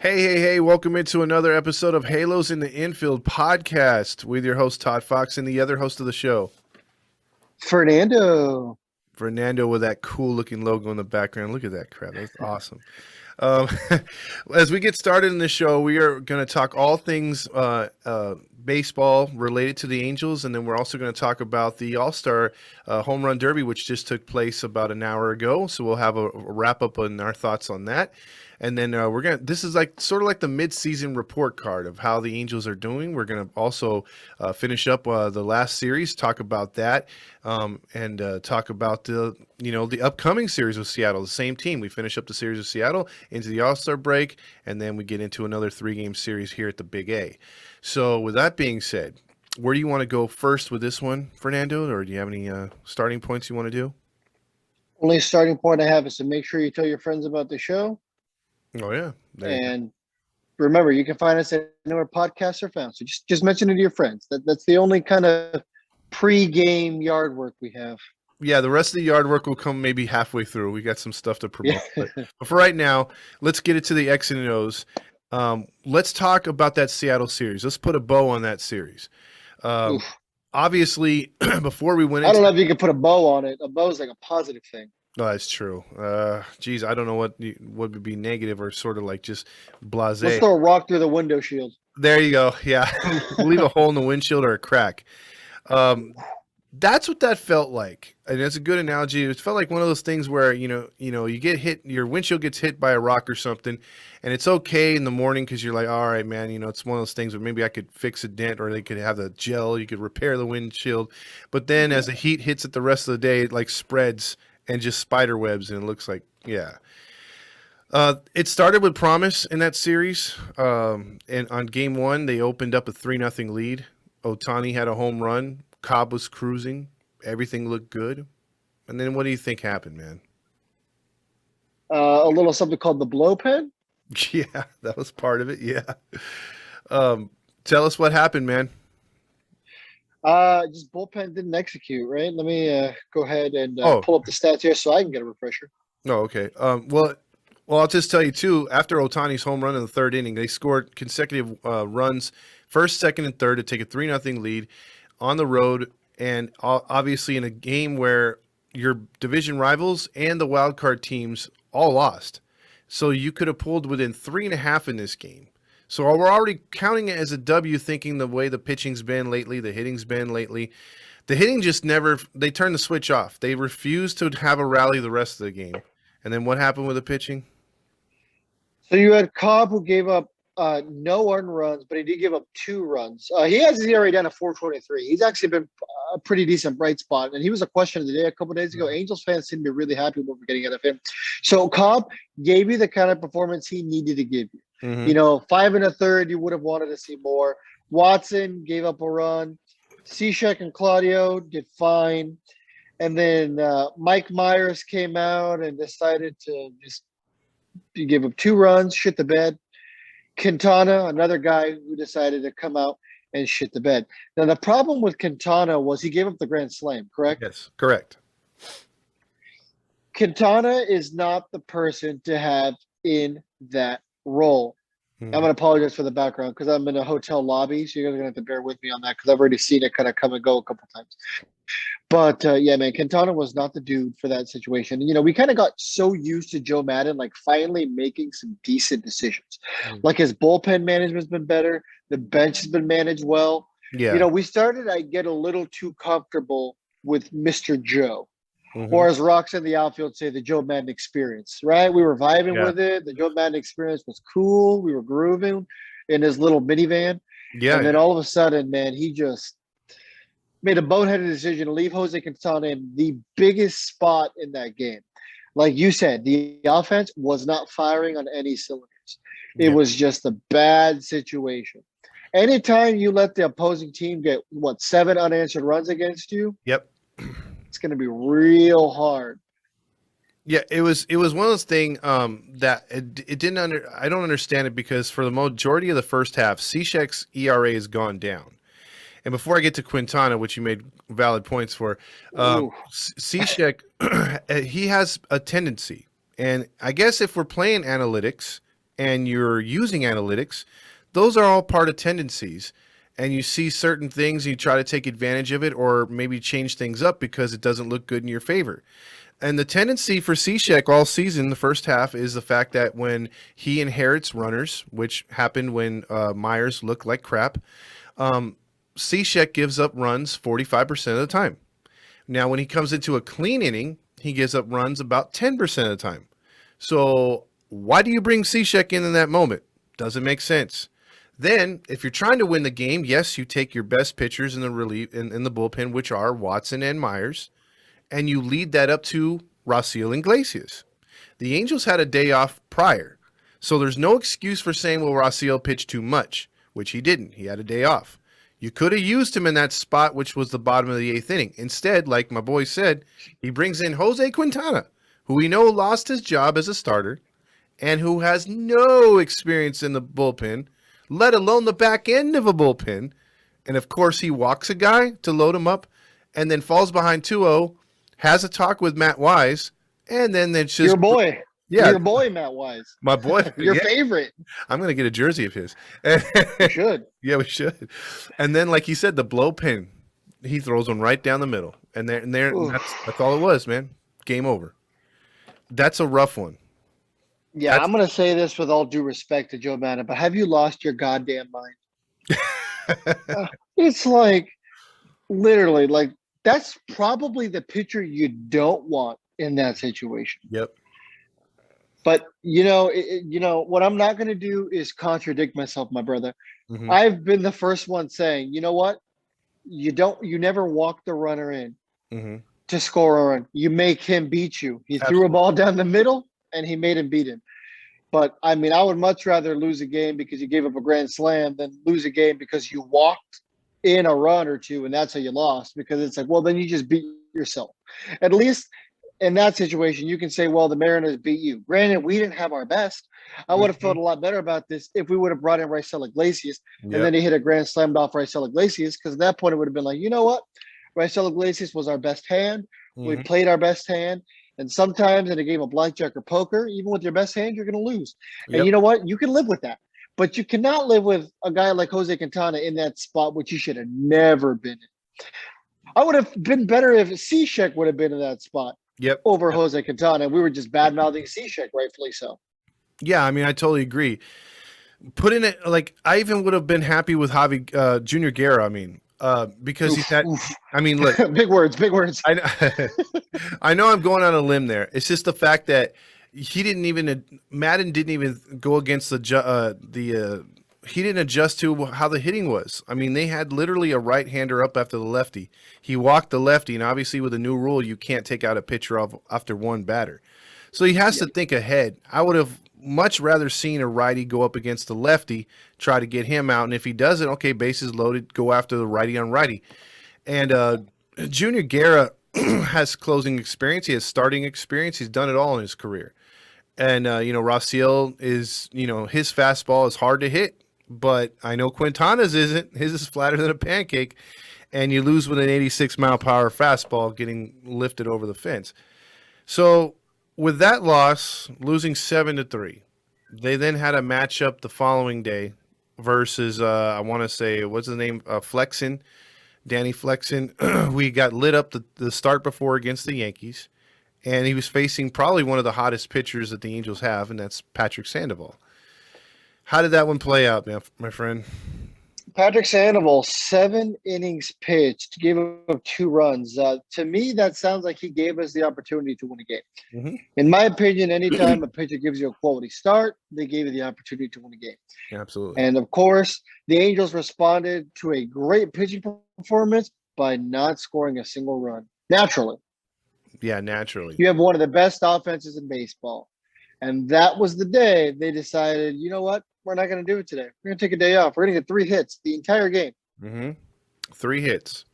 Hey, welcome into another episode of Halos in the Infield podcast with your host, Todd Fox, and the other host of the show, Fernando. Fernando, with that cool looking logo in the background. Look at that crap. That's awesome. Um, as we get started in the show, we are going to talk all things baseball related to the Angels, and then we're also going to talk about the All-Star Home Run Derby, which just took place about an hour ago. So we'll have a wrap up on our thoughts on that. And then this is like sort of like the mid-season report card of how the Angels are doing. We're going to also finish up the last series, talk about that, and talk about the upcoming series with Seattle, the same team. We finish up the series with Seattle into the All-Star break, and then we get into another 3-game series here at the Big A. So with that being said, where do you want to go first with this one, Fernando, or do you have any starting points you want to do? Only starting point I have is to make sure you tell your friends about the show. Oh, yeah. And remember, you can find us anywhere podcasts are found. So just mention it to your friends. That's the only kind of pre-game yard work we have. Yeah, the rest of the yard work will come maybe halfway through. We got some stuff to promote. Yeah. But for right now, let's get it to the X and O's. Let's talk about that Seattle series. Let's put a bow on that series. Obviously, before we went into... I don't know if you can put a bow on it. A bow is like a positive thing. Oh, that's true. Geez, I don't know what would be negative or sort of like just blasé. Let's throw a rock through the window shield. There you go. Yeah. Leave a hole in the windshield or a crack. That's what that felt like. And that's a good analogy. It felt like one of those things where, you get hit, your windshield gets hit by a rock or something, and it's okay in the morning because you're like, all right, man, it's one of those things where maybe I could fix a dent or they could have the gel, you could repair the windshield. But then as the heat hits it the rest of the day, it like spreads and just spider webs, and it looks like, yeah. It started with promise in that series. And on game one, they opened up a 3-0 lead. Ohtani had a home run. Cobb was cruising. Everything looked good. And then what do you think happened, man? A little something called the blow pen. Yeah, that was part of it. Yeah. Tell us what happened, man. Just bullpen didn't execute, right? Let me go ahead and pull up the stats here so I can get a refresher. Oh, okay. Well, I'll just tell you, too, after Ohtani's home run in the third inning, they scored consecutive runs, first, second, and third to take a 3-0 lead on the road, and obviously in a game where your division rivals and the wild card teams all lost. So you could have pulled within 3.5 in this game. So we're already counting it as a W, thinking the way the pitching's been lately, the hitting's been lately. The hitting just never – they turned the switch off. They refused to have a rally the rest of the game. And then what happened with the pitching? So you had Cobb, who gave up no earned runs, but he did give up 2 runs. He has his ERA down to 4.23. He's actually been a pretty decent bright spot, and he was a question of the day a couple of days ago. Angels fans seem to be really happy with what we're getting out of him. So Cobb gave you the kind of performance he needed to give you. Mm-hmm. 5 1/3, you would have wanted to see more. Watson gave up a run. Cishek and Claudio did fine. And then Mike Myers came out and decided to just give up 2 runs, shit the bed. Quintana, another guy who decided to come out and shit the bed. Now, the problem with Quintana was he gave up the grand slam, correct? Yes, correct. Quintana is not the person to have in that role. I'm going to apologize for the background because I'm in a hotel lobby, so you're going to have to bear with me on that because I've already seen it kind of come and go a couple times. But, yeah, man, Quintana was not the dude for that situation. We kind of got so used to Joe Madden, like, finally making some decent decisions. Like, his bullpen management's been better. The bench has been managed well. Yeah. We started, I get a little too comfortable with Mr. Joe. Or as Rocks in the outfield say, the Joe Madden experience, right? We were vibing with it. The Joe Madden experience was cool. We were grooving in his little minivan. Yeah. And then all of a sudden, man, he just made a boneheaded decision to leave Jose Quintana in the biggest spot in that game. Like you said, the offense was not firing on any cylinders. It was just a bad situation. Anytime you let the opposing team get, 7 unanswered runs against you? Yep. It's going to be real hard. Yeah, it was one of those things that it didn't I don't understand it because for the majority of the first half, Cishek's ERA has gone down. And before I get to Quintana, which you made valid points for, Cishek, he has a tendency. And I guess if we're playing analytics and you're using analytics, those are all part of tendencies. And you see certain things, and you try to take advantage of it, or maybe change things up because it doesn't look good in your favor. And the tendency for Cishek all season, the first half, is the fact that when he inherits runners, which happened when Myers looked like crap, Cishek gives up runs 45% of the time. Now, when he comes into a clean inning, he gives up runs about 10% of the time. So why do you bring Cishek in that moment? Doesn't make sense. Then, if you're trying to win the game, yes, you take your best pitchers in the relief in the bullpen, which are Watson and Myers, and you lead that up to Raciel Iglesias. The Angels had a day off prior, so there's no excuse for saying, well, Raciel pitched too much, which he didn't. He had a day off. You could have used him in that spot, which was the bottom of the eighth inning. Instead, like my boy said, he brings in Jose Quintana, who we know lost his job as a starter and who has no experience in the bullpen, let alone the back end of a bullpen. And, of course, he walks a guy to load him up and then falls behind 2-0, has a talk with Matt Wise, and then it's just... Your boy. Yeah. Your boy, Matt Wise. My boy. Your yeah. favorite. I'm going to get a jersey of his. You should. Yeah, we should. And then, like you said, the blow pin, he throws one right down the middle. And that's all it was, man. Game over. That's a rough one. Yeah, I'm going to say this with all due respect to Joe Maddon, but have you lost your goddamn mind? It's like, literally, like, that's probably the pitcher you don't want in that situation. Yep. But what I'm not going to do is contradict myself, my brother. Mm-hmm. I've been the first one saying, you know what? You never walk the runner in to score a run. You make him beat you. He threw a ball down the middle and he made him beat him. But I mean, I would much rather lose a game because you gave up a grand slam than lose a game because you walked in a run or two and that's how you lost, because it's like, well, then you just beat yourself. At least in that situation, you can say, well, the Mariners beat you. Granted, we didn't have our best. I would have felt a lot better about this if we would have brought in Raisel Iglesias and then he hit a grand slam off Raisel Iglesias, because at that point it would have been like, you know what? Raisel Iglesias was our best hand. We played our best hand. And sometimes in a game of blackjack or poker, even with your best hand, you're going to lose. And you know what? You can live with that. But you cannot live with a guy like Jose Quintana in that spot, which you should have never been in. I would have been better if Cishek would have been in that spot. Over Jose Quintana. We were just bad-mouthing Cishek, rightfully so. Yeah, I mean, I totally agree. Put in it, like, I even would have been happy with Javi Junior Guerra, I mean, because he's had, I mean, look. Big words. I know I'm going on a limb there. It's just the fact that Maddon didn't even go against he didn't adjust to how the hitting was. I mean, they had literally a right-hander up after the lefty. He walked the lefty, and obviously with the new rule, you can't take out a pitcher off after one batter. So he has to think ahead. I would have much rather seen a righty go up against the lefty, try to get him out, and if he doesn't, okay, bases loaded, go after the righty on righty. And Junior Guerra has closing experience. He has starting experience. He's done it all in his career. And, Raciel is, his fastball is hard to hit. But I know Quintana's isn't. His is flatter than a pancake, and you lose with an 86-mile-per-hour fastball getting lifted over the fence. So with that loss, losing 7-3, they then had a matchup the following day versus, I want to say, what's his name? Danny Flexen. We got lit up the start before against the Yankees, and he was facing probably one of the hottest pitchers that the Angels have, and that's Patrick Sandoval. How did that one play out, my friend? Patrick Sandoval, 7 innings pitched, gave up 2 runs. To me, that sounds like he gave us the opportunity to win a game. In my opinion, anytime a pitcher gives you a quality start, they gave you the opportunity to win a game. Absolutely. And, of course, the Angels responded to a great pitching performance by not scoring a single run. Naturally. Yeah, naturally. You have one of the best offenses in baseball. And that was the day they decided, you know what? We're not going to do it today. We're going to take a day off. We're going to get 3 hits the entire game. 3 hits.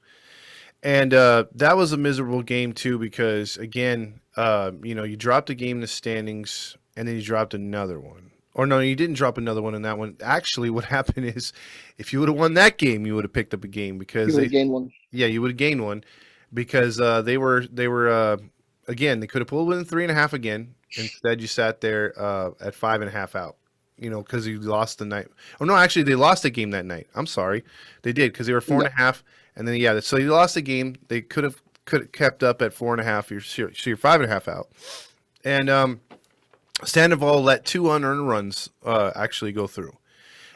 And that was a miserable game, too, because, again, you dropped a game in the standings, and then you dropped another one. Or, no, you didn't drop another one in that one. Actually, what happened is if you would have won that game, you would have picked up a game because you would have gained one. Yeah, you would have gained one because they were again, they could have pulled within 3.5 again. Instead, you sat there at 5.5 out. because he lost the night. Oh no, actually they lost the game that night. I'm sorry, they did because they were four No. and a half, and then so he lost the game. They could have kept up at 4.5. You're 5.5 out, and Sandoval let two unearned runs actually go through,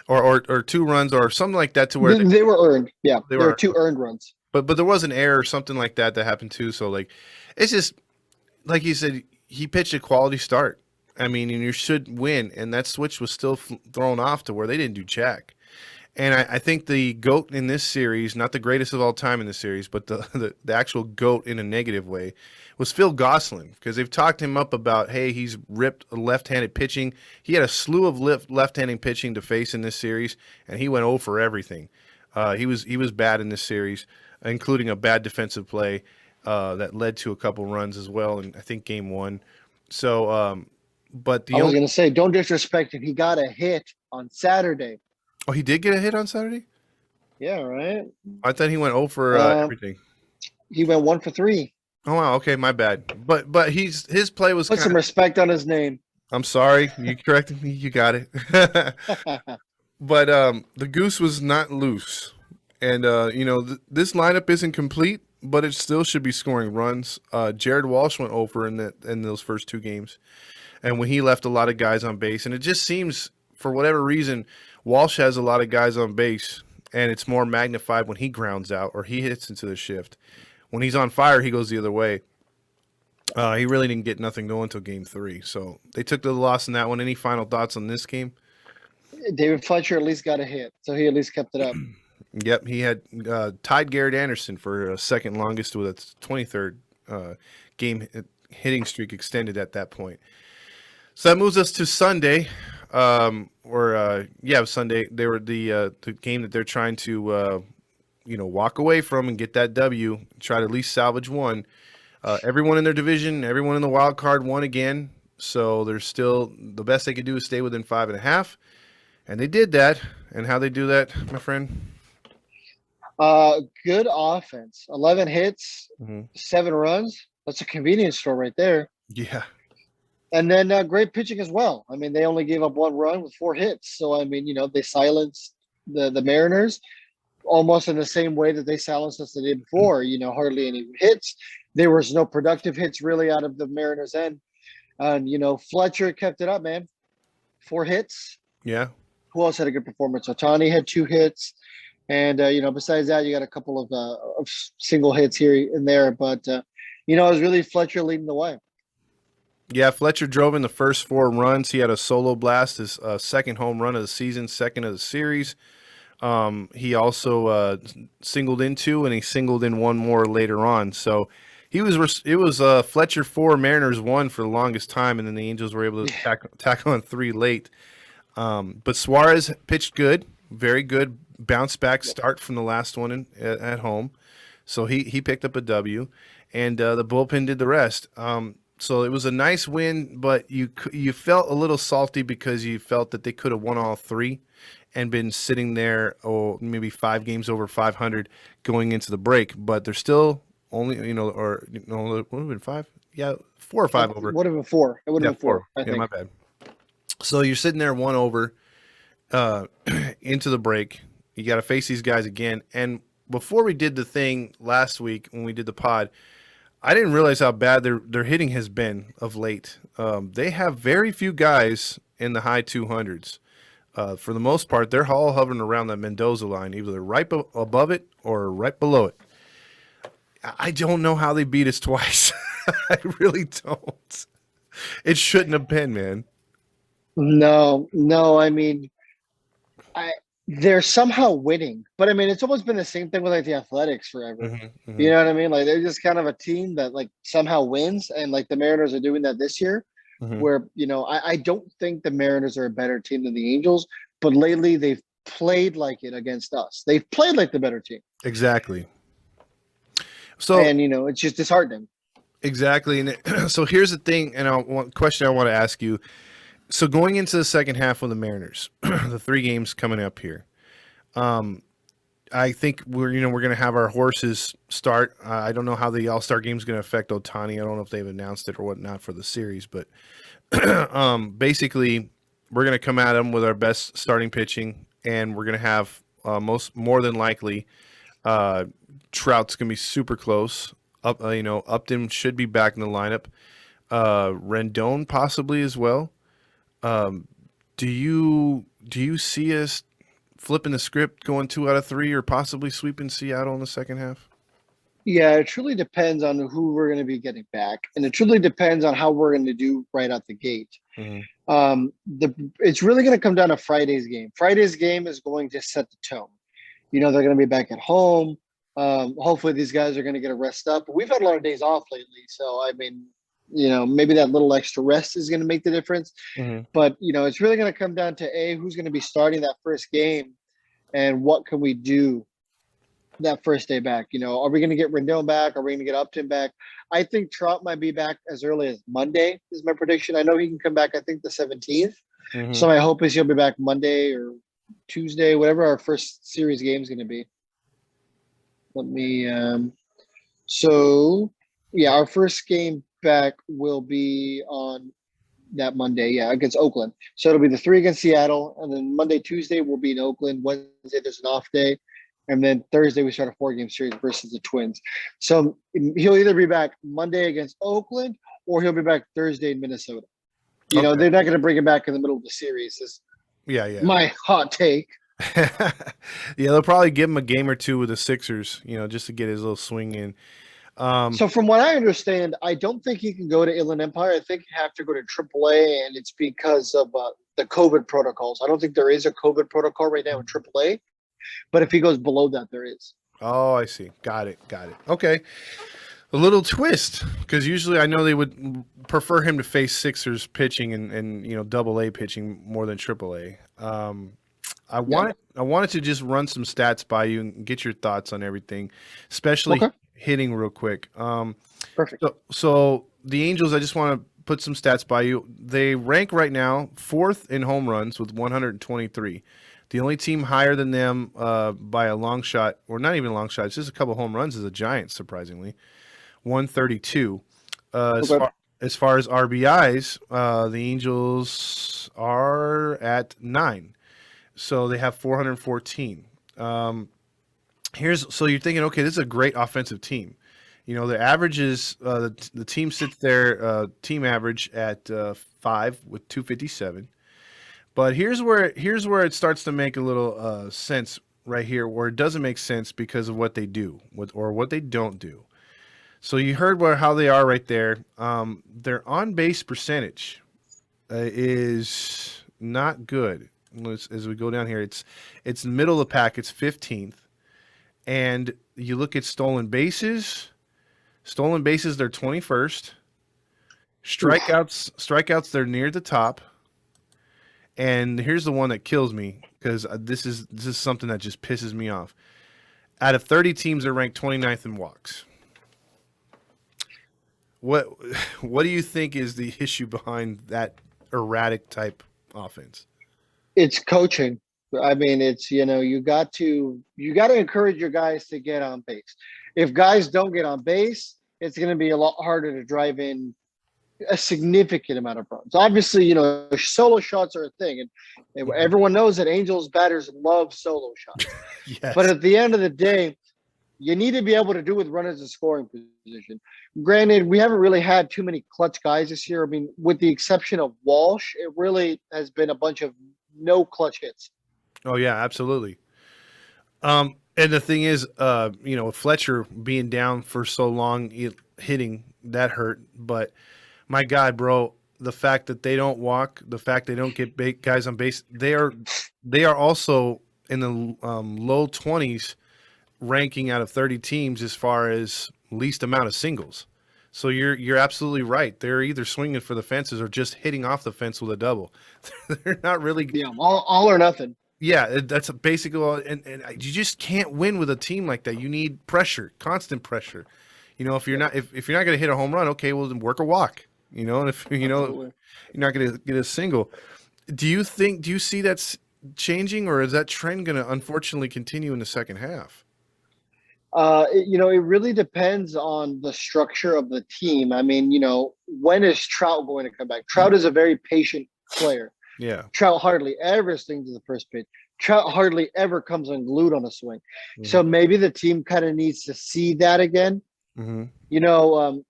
or 2 runs or something like that to where They were earned. Yeah, they there were were. 2 earned runs. But there was an error or something like that happened too. So like, it's just like you said, he pitched a quality start. I mean, and you should win, and that switch was still thrown off to where they didn't do jack. And I think the GOAT in this series, not the greatest of all time in this series, but the actual GOAT in a negative way, was Phil Gosselin, because they've talked him up about, hey, he's ripped left-handed pitching. He had a slew of left-handed pitching to face in this series, and he went 0 for everything. He was bad in this series, including a bad defensive play that led to a couple runs as well, and I think game 1. So, but I was going to say, don't disrespect him. He got a hit on Saturday. Oh, he did get a hit on Saturday? Yeah, right. I thought he went 0 for everything. He went 1 for 3. Oh wow, okay, my bad. But his play was Put some respect on his name. I'm sorry, you corrected me. You got it. But the goose was not loose, and this lineup isn't complete, but it still should be scoring runs. Jared Walsh went over in those first 2 games, and when he left a lot of guys on base, and it just seems for whatever reason Walsh has a lot of guys on base, and it's more magnified when he grounds out or he hits into the shift. When he's on fire, he goes the other way. He really didn't get nothing going until game 3, so they took the loss in that one. Any final thoughts on this game? David Fletcher at least got a hit, so he at least kept it up. Yep, he had tied Garrett Anderson for second longest with a 23rd game hitting streak extended at that point. So that moves us to Sunday, Sunday. They were the game that they're trying to walk away from and get that W, try to at least salvage one. Everyone in their division, everyone in the wild card won again, so there's still the best they could do is stay within 5.5, and they did that. And how they do that, my friend? Good offense. 11 hits, 7 runs. That's a convenience store right there. Yeah. And then great pitching as well. I mean, they only gave up 1 run with 4 hits. So, I mean, they silenced the Mariners almost in the same way that they silenced us the day before. Hardly any hits. There was no productive hits really out of the Mariners' end. And, Fletcher kept it up, man. 4 hits. Yeah. Who else had a good performance? Otani had 2 hits. And, besides that, you got a couple of single hits here and there. But, it was really Fletcher leading the way. Yeah, Fletcher drove in the first 4 runs. He had a solo blast, his second home run of the season, second of the series. He also singled in 2, and he singled in 1 more later on. So it was Fletcher 4, Mariners 1 for the longest time, and then the Angels were able to tack on 3 late. But Suarez pitched good, very good bounce back start from the last one at home. So he picked up a W, and the bullpen did the rest. So it was a nice win, but you felt a little salty because you felt that they could have won all 3 and been sitting there, maybe 5 games over 500 going into the break. But they're still only, it would have been 5? Yeah, 4 or 5 over. It would have been 4. It would have been 4. I think. My bad. So you're sitting there 1 over into the break. You got to face these guys again. And before we did the thing last week when we did the pod, I didn't realize how bad their hitting has been of late. They have very few guys in the high 200s. For the most part, they're all hovering around that Mendoza line, either right above it or right below it. I don't know how they beat us twice. I really don't. It shouldn't have been, man. No. I mean, they're somehow winning, but I mean, it's almost been the same thing with like the Athletics forever. Mm-hmm. You know what I mean? Like they're just kind of a team that like somehow wins, and like the Mariners are doing that this year. Where I don't think the Mariners are a better team than the Angels, but lately they've played like it against us. They've played like the better team. Exactly. So and it's just disheartening. Exactly, and so here's the thing, and question I want to ask you. So going into the second half with the Mariners, the 3 games coming up here, I think we're going to have our horses start. I don't know how the All-Star game is going to affect Otani. I don't know if they've announced it or whatnot for the series, but basically we're going to come at them with our best starting pitching, and we're going to have more than likely uh, Trout's going to be super close. Upton should be back in the lineup. Rendon possibly as well. Um, do you see us flipping the script, going 2 out of 3, or possibly sweeping Seattle in the second half? Yeah, it truly depends on who we're going to be getting back, and it truly depends on how we're going to do right out the gate. Mm-hmm. It's really going to come down to Friday's game. Friday's game is going to set the tone. They're going to be back at home. Hopefully, these guys are going to get a rest up. We've had a lot of days off lately, so I mean, maybe that little extra rest is going to make the difference. Mm-hmm. But it's really going to come down to who's going to be starting that first game, and what can we do that first day back. Are we going to get Rendon back? Are we going to get Upton back? I think Trout might be back as early as Monday is my prediction. I know he can come back, I think the 17th. Mm-hmm. So my hope is he'll be back Monday or Tuesday, whatever our first series game is going to be. Let me, our first game back will be on that Monday, against Oakland. So it'll be the 3 against Seattle, and then Monday, Tuesday we'll be in Oakland. Wednesday there's an off day. And then Thursday, we start a 4-game series versus the Twins. So he'll either be back Monday against Oakland, or he'll be back Thursday in Minnesota. They're not going to bring him back in the middle of the series. Yeah. My hot take. Yeah, they'll probably give him a game or two with the Sixers, just to get his little swing in. So from what I understand, I don't think he can go to Inland Empire. I think you have to go to AAA, and it's because of the COVID protocols. I don't think there is a COVID protocol right now in AAA. But if he goes below that, there is. Oh, I see. Got it. Okay. A little twist, because usually I know they would prefer him to face Sixers pitching and Double A pitching more than Triple A. I wanted to just run some stats by you and get your thoughts on everything, especially hitting real quick. Perfect. So the Angels, I just want to put some stats by you. They rank right now 4th in home runs with 123. The only team higher than them by a long shot, or not even a long shot, it's just a couple home runs, is the Giants, surprisingly. 132. As far as RBIs, the Angels are at 9. So they have 414. So you're thinking, okay, this is a great offensive team. The average is the team sits there, team average at 5 with 257. But here's where it starts to make a little sense right here, where it doesn't make sense because of what they do or what they don't do. So you heard how they are right there. Their on-base percentage is not good. As we go down here, it's the middle of the pack. It's 15th. And you look at stolen bases. Stolen bases, they're 21st. Strikeouts, they're near the top. And here's the one that kills me, because this is something that just pisses me off. Out of 30 teams, they're ranked 29th in walks. What do you think is the issue behind that erratic type offense? It's coaching. I mean, it's you got to encourage your guys to get on base. If guys don't get on base, it's going to be a lot harder to drive in a significant amount of runs. Obviously, solo shots are a thing, and everyone knows that Angels batters love solo shots. Yes. But at the end of the day, you need to be able to do with runners in scoring position. Granted, we haven't really had too many clutch guys this year. I mean, with the exception of Walsh, it really has been a bunch of no clutch hits. Oh yeah, absolutely. And the thing is, Fletcher being down for so long, hitting that hurt, but my God, bro, the fact that they don't walk, the fact they don't get guys on base, they are also in the low 20s ranking out of 30 teams as far as least amount of singles. So you're absolutely right. They're either swinging for the fences or just hitting off the fence with a double. They're not really all or nothing. Yeah, that's a basic, and you just can't win with a team like that. You need pressure, constant pressure. If you're not going to hit a home run, okay, well then work a walk. And if you're not going to get a single, do you see that's changing, or is that trend going to unfortunately continue in the second half? It really depends on the structure of the team. I mean, when is Trout going to come back? Trout is a very patient player. Yeah. Trout hardly ever swings to the first pitch. Trout hardly ever comes unglued on a swing. Hmm. So maybe the team kind of needs to see that again. Hmm. You know,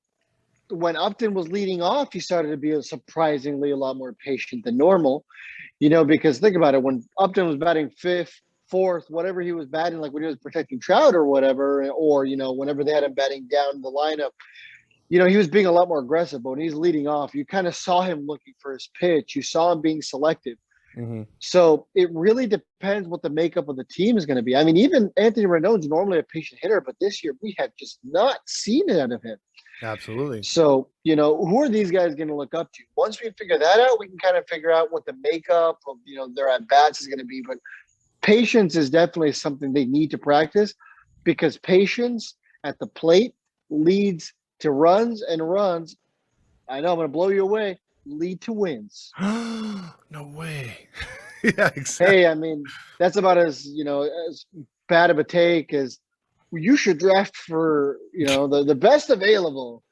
when Upton was leading off, he started to be surprisingly a lot more patient than normal. You know, because think about it, when Upton was batting fifth, fourth, whatever he was batting, like when he was protecting Trout or whatever, or you know, whenever they had him batting down the lineup, you know, he was being a lot more aggressive. But when he's leading off, you kind of saw him looking for his pitch. You saw him being selective. Hmm. So it really depends what the makeup of the team is going to be. I mean, even Anthony Rendon's normally a patient hitter, but this year we have just not seen it out of him. Absolutely. So, you know, who are these guys going to look up to? Once we figure that out, we can kind of figure out what the makeup of, you know, their at bats is going to be. But patience is definitely something they need to practice, because patience at the plate leads to runs, and runs, I know I'm going to blow you away, lead to wins. No way. Yeah, exactly. Hey, I mean, that's about as, you know, as bad of a take as you should draft for, you know, the best available.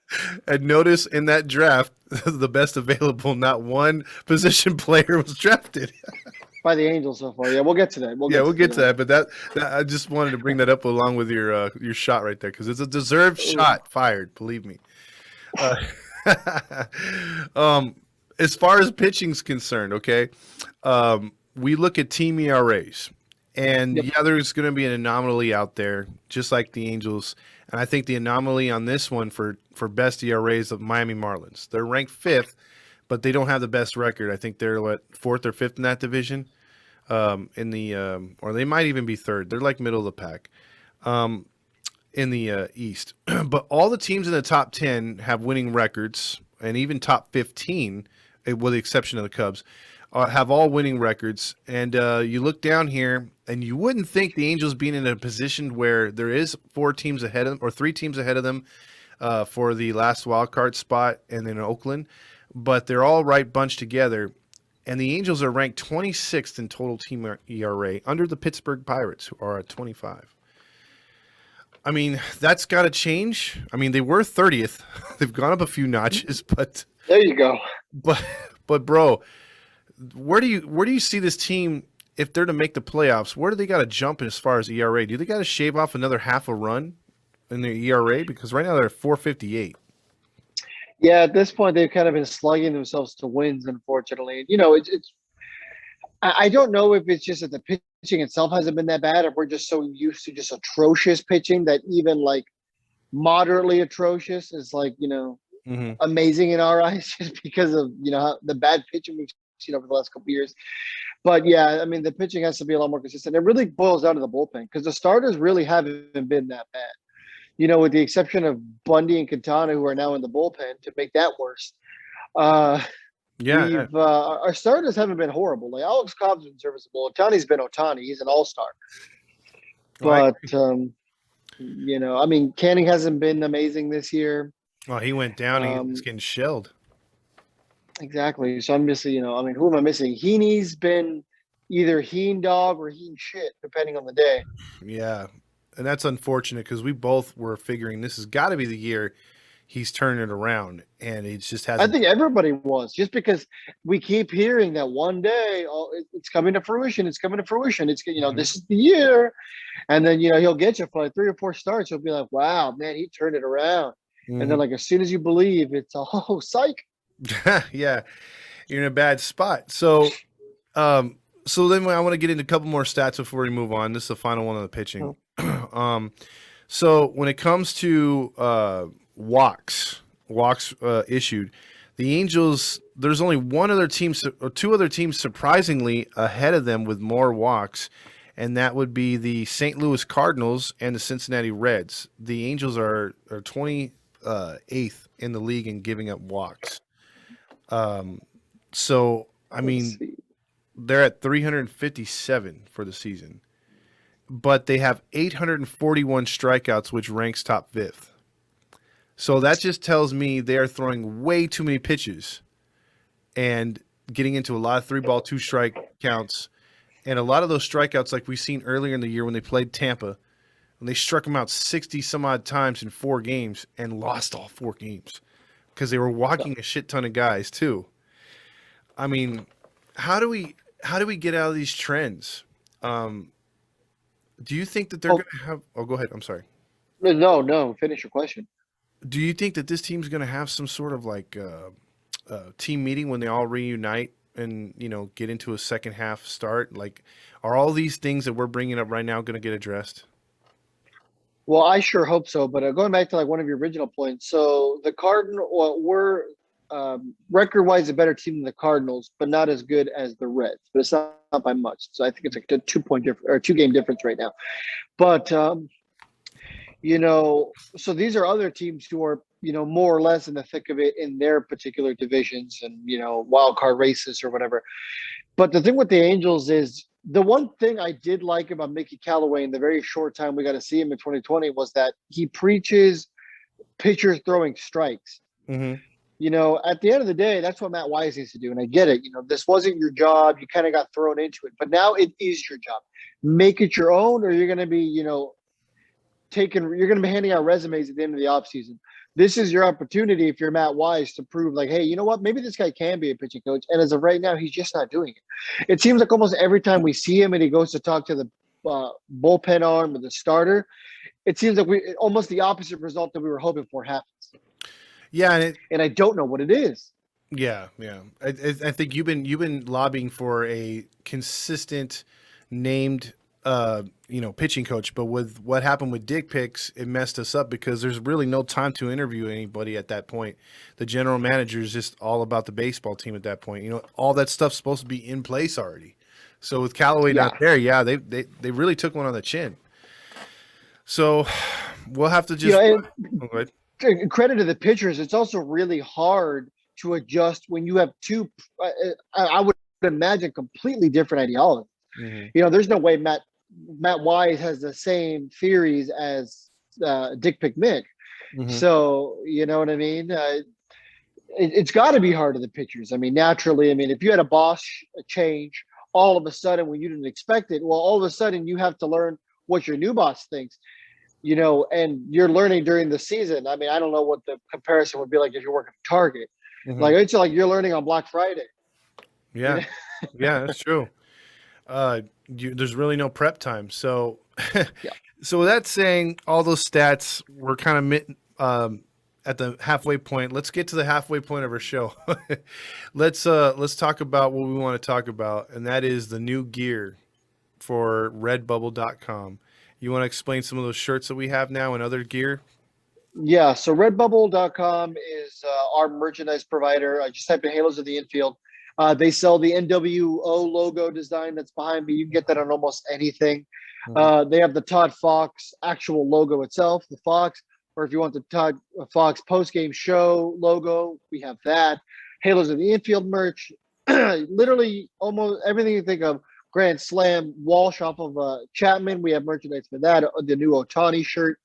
And notice in that draft, the best available, not one position player was drafted. By the Angels so far. Yeah, we'll get to that. We'll Yeah, get we'll to get to that. that, but that I just wanted to bring that up along with your shot right there because it's a deserved Ooh. shot fired. Believe me. Uh, um, as far as pitching's concerned, okay, we look at team ERAs, and Yep. yeah, there's going to be an anomaly out there, just like the Angels. And I think the anomaly on this one for best ERAs of Miami Marlins. They're ranked fifth, but they don't have the best record. I think they're what, fourth or fifth in that division. In the or they might even be third. They're like middle of the pack. In the East. But all the teams in the top 10 have winning records, and even top 15, with the exception of the Cubs, have all winning records. And you look down here, and you wouldn't think the Angels being in a position where there is four teams ahead of them, or three teams ahead of them for the last wild card spot, and then Oakland. But they're all right bunched together. And the Angels are ranked 26th in total team ERA, under the Pittsburgh Pirates, who are at 25. I mean, that's got to change. I mean, they were 30th. They've gone up a few notches, There you go. but but bro, where do you see this team if they're to make the playoffs? Where do they got to jump as far as ERA? Do they got to shave off another half a run in their ERA, because right now they're at 4.58? Yeah, at this point they've kind of been slugging themselves to wins, unfortunately. You know, it's I don't know if it's just that the pitching itself hasn't been that bad, or we're just so used to just atrocious pitching that even like moderately atrocious is like, you know, Mm-hmm. amazing in our eyes, just because of, you know, the bad pitching we've seen over the last couple of years. But yeah, I mean, the pitching has to be a lot more consistent. It really boils down to the bullpen, because the starters really haven't been that bad. You know, with the exception of Bundy and Quintana, who are now in the bullpen to make that worse. Uh, Yeah, our starters haven't been horrible. Like Alex Cobb's been serviceable. Otani's been Otani. He's an all-star. well, But you know, I mean, Canning hasn't been amazing this year. he went down. He's Um, getting shelled. exactly. So I'm missing, you know, I mean, who am I missing? Heaney's been either Heen dog or Heen shit, depending on the day. Yeah, and that's unfortunate because we both were figuring this has got to be the year he's turning it around, and it just I hasn't. think everybody was, just because we keep hearing that one day, oh, it's coming to fruition. It's coming to fruition. It's, you know, Mhm. this is the year. And then, you know, he'll get you for like 3 or 4 starts. He'll be like, wow, man, he turned it around. And then, Mhm. like, as soon as you believe, it's, oh, psych. Yeah, you're in a bad spot. So then I want to get into a couple more stats before we move on. This is the final one on the pitching. Oh, um, so when it comes to walks issued, the Angels, there's only one other team or two other teams surprisingly ahead of them with more walks, and that would be the St. Louis Cardinals and the Cincinnati Reds. The Angels are 28th in the league in giving up walks. Um, so I let's mean, see. they're at 357 for the season, but they have 841 strikeouts, which ranks top fifth. So that just tells me they are throwing way too many pitches and getting into a lot of three ball, two strike counts. And a lot of those strikeouts, like we've seen earlier in the year when they played Tampa, when they struck them out 60 some odd times in 4 games and lost all 4 games because they were walking a shit ton of guys, too. I mean, how do we get out of these trends? Um, do you think that they're Oh, going to have? Oh, go ahead. I'm sorry. no, no. Finish your question. Do you think that this team's going to have some sort of like team meeting when they all reunite and get into a second half start? Like, are all these things that we're bringing up right now going to get addressed? Well, I sure hope so. But going back to like one of your original points, so the Cardinal, well, we're record-wise a better team than the Cardinals, but not as good as the Reds. But it's not by much. So I think it's like a 2 point difference or 2 game difference right now. But so these are other teams who are more or less in the thick of it in their particular divisions and wild card races or whatever. But the thing with the Angels is the one thing I did like about Mickey Callaway in the very short time we got to see him in 2020 was that he preaches pitchers throwing strikes. Mm-hmm. At the end of the day, that's what Matt Wise needs to do. And I get it. This wasn't your job. You kind of got thrown into it, but now it is your job. Make it your own, or you're going to be, you're going to be handing out resumes at the end of the offseason. This is your opportunity if you're Matt Wise to prove like, hey, you know what? Maybe this guy can be a pitching coach. And as of right now, he's just not doing it. It seems like almost every time we see him and he goes to talk to the bullpen arm or the starter, it seems like almost the opposite result that we were hoping for happens. Yeah, and I don't know what it is. yeah. I think you've been lobbying for a consistent named pitching coach, but with what happened with Dick Picks, it messed us up because there's really no time to interview anybody at that point. The general manager is just all about the baseball team at that point. All that stuff's supposed to be in place already. So with Callaway Yeah. not there, yeah, they really took one on the chin. So we'll have to just go ahead. Credit to the pitchers, it's also really hard to adjust when you have two. I would imagine completely different ideologies. Mm-hmm. There's no way Matt Wise has the same theories as Dick Pick Mick. Mm-hmm. So you know what I mean. It's got to be hard to the pitchers. I mean, naturally. I mean, if you had a boss change all of a sudden when you didn't expect it, well, all of a sudden you have to learn what your new boss thinks. And you're learning during the season. I mean, I don't know what the comparison would be like if you're working at Target. Mm-hmm. Like it's like you're learning on Black Friday. Yeah, yeah, that's true. There's really no prep time. So, Yeah. So with that saying, all those stats were kind of at the halfway point. Let's get to the halfway point of our show. Let's talk about what we want to talk about, and that is the new gear for Redbubble.com. You want to explain some of those shirts that we have now and other gear? Yeah. So Redbubble.com is our merchandise provider. I just typed in Halos of the Infield. They sell the NWO logo design that's behind me. You can get that on almost anything. They have the Todd Fox actual logo itself, the Fox, or if you want the Todd Fox post-game show logo, we have that. Halos of the Infield merch, literally almost everything you think of. Grand Slam wall shop of Chapman. We have merchandise for that. The new Otani shirt.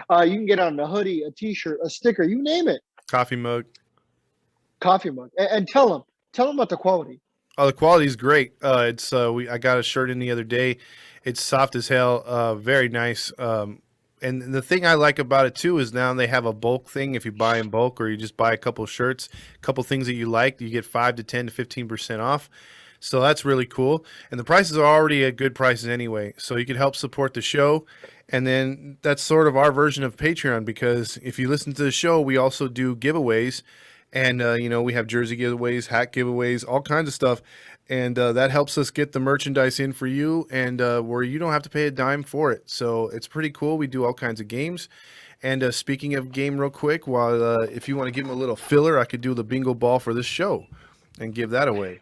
You can get on a hoodie, a T-shirt, a sticker, you name it. Coffee mug. Coffee mug. And tell them about the quality. Oh, the quality is great. I got a shirt in the other day. It's soft as hell. Very nice. And the thing I like about it too is now they have a bulk thing. If you buy in bulk or you just buy a couple shirts, a couple things that you like, you get 5 to 10 to 15% off. So that's really cool. And the prices are already at good prices anyway. So you can help support the show. And then that's sort of our version of Patreon, because if you listen to the show, we also do giveaways. And, we have jersey giveaways, hat giveaways, all kinds of stuff. And that helps us get the merchandise in for you, and where you don't have to pay a dime for it. So it's pretty cool. We do all kinds of games. And speaking of game real quick, if you want to give them a little filler, I could do the bingo ball for this show and give that away.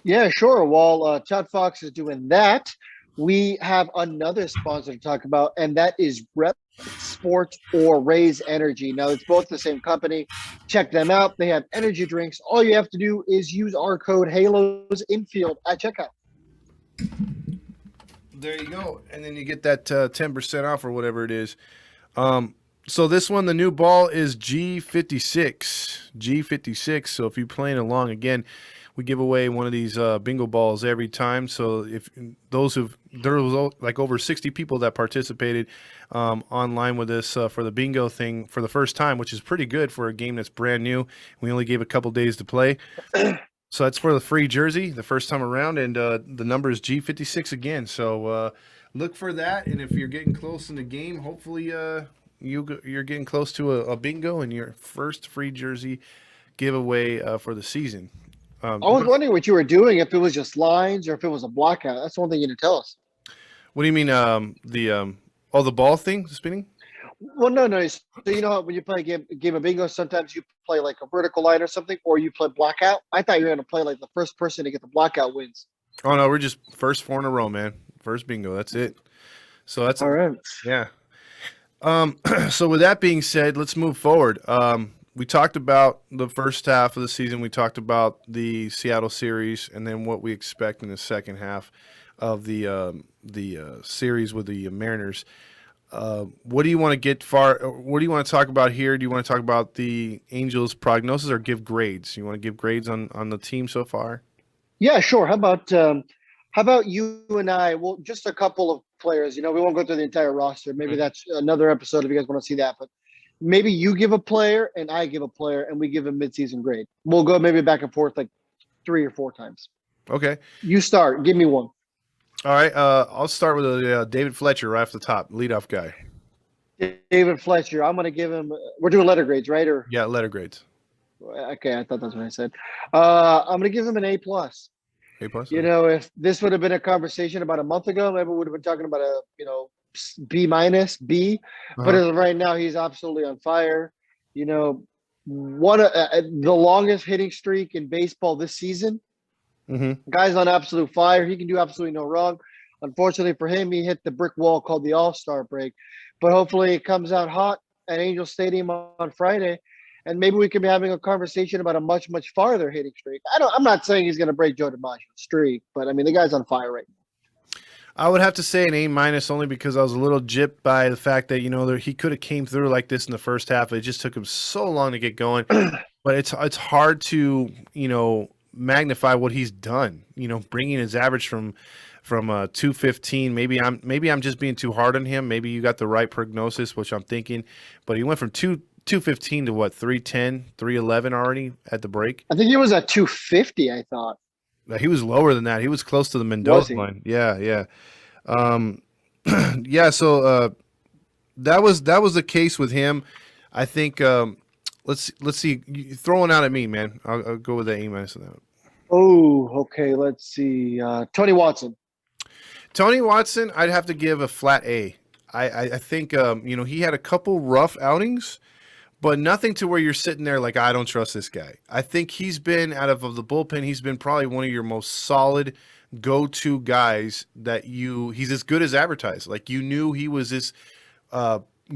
Yeah, sure. While Todd Fox is doing that, we have another sponsor to talk about, and that is Rep Sports or Raise Energy. Now, it's both the same company. Check them out. They have energy drinks. All you have to do is use our code Halos Infield at checkout. There you go. And then you get that 10% off or whatever it is. So this one, the new ball is G56. G56. So if you're playing along, again, we give away one of these bingo balls every time. So there was like over 60 people that participated online with this for the bingo thing for the first time, which is pretty good for a game that's brand new. We only gave a couple days to play. So that's for the free jersey the first time around, and the number is G56 again. So look for that, and if you're getting close in the game, hopefully you're getting close to a bingo and your first free jersey giveaway for the season. I was wondering what you were doing, if it was just lines or if it was a blockout. That's one thing you didn't tell us. What do you mean? The ball thing, the spinning? Well, no. So you know how when you play a game of bingo, sometimes you play like a vertical line or something, or you play blackout. I thought you were going to play like the first person to get the blackout wins. Oh no, we're just first four in a row, man. First bingo, that's it. So that's All right. yeah. So with that being said, let's move forward. We talked about the first half of the season. We talked about the Seattle series, and then what we expect in the second half of the series with the Mariners. What do you want to get far? What do you want to talk about here? Do you want to talk about the Angels' prognosis or give grades? You want to give grades on the team so far? Yeah, sure. How about you and I? Well, just a couple of players. You know, we won't go through the entire roster. Maybe that's another episode if you guys want to see that. But maybe you give a player and I give a player, and we give a midseason grade. We'll go maybe back and forth like 3 or 4 times. Okay. You start. Give me one. All right. I'll start with David Fletcher right off the top, leadoff guy. David Fletcher. I'm going to give him. We're doing letter grades, right? Or Yeah, letter grades. okay, I thought that's what I said. I'm going to give him an A plus. A plus. You know, if this would have been a conversation about a month ago, maybe we would have been talking about a B minus B. But as of right now, he's absolutely on fire. You know, one the longest hitting streak in baseball this season. Mm-hmm. Guy's on absolute fire. He can do absolutely no wrong. Unfortunately for him, he hit the brick wall called the All-Star break. But hopefully it comes out hot at Angel Stadium on Friday. And maybe we could be having a conversation about a much, much farther hitting streak. I'm not saying he's going to break Joe DiMaggio's streak, but I mean, the guy's on fire right now. I would have to say an A minus only because I was a little gypped by the fact that, he could have came through like this in the first half. It just took him so long to get going. But it's hard to, magnify what he's done, bringing his average from 215. Maybe I'm just being too hard on him. Maybe you got the right prognosis, which I'm thinking, but he went from 215 to what, 310, 311 already at the break. I think he was at 250. I thought he was lower than that. He was close to the Mendoza line. Yeah. Yeah. So that was the case with him. I think. Let's see. You throw one out at me, man. I'll go with the A minus on that. Oh, okay. Let's see. Tony Watson. Tony Watson, I'd have to give a flat A. I think he had a couple rough outings, but nothing to where you're sitting there like, I don't trust this guy. I think he's been out of the bullpen. He's been probably one of your most solid go-to guys that he's as good as advertised. Like you knew he was this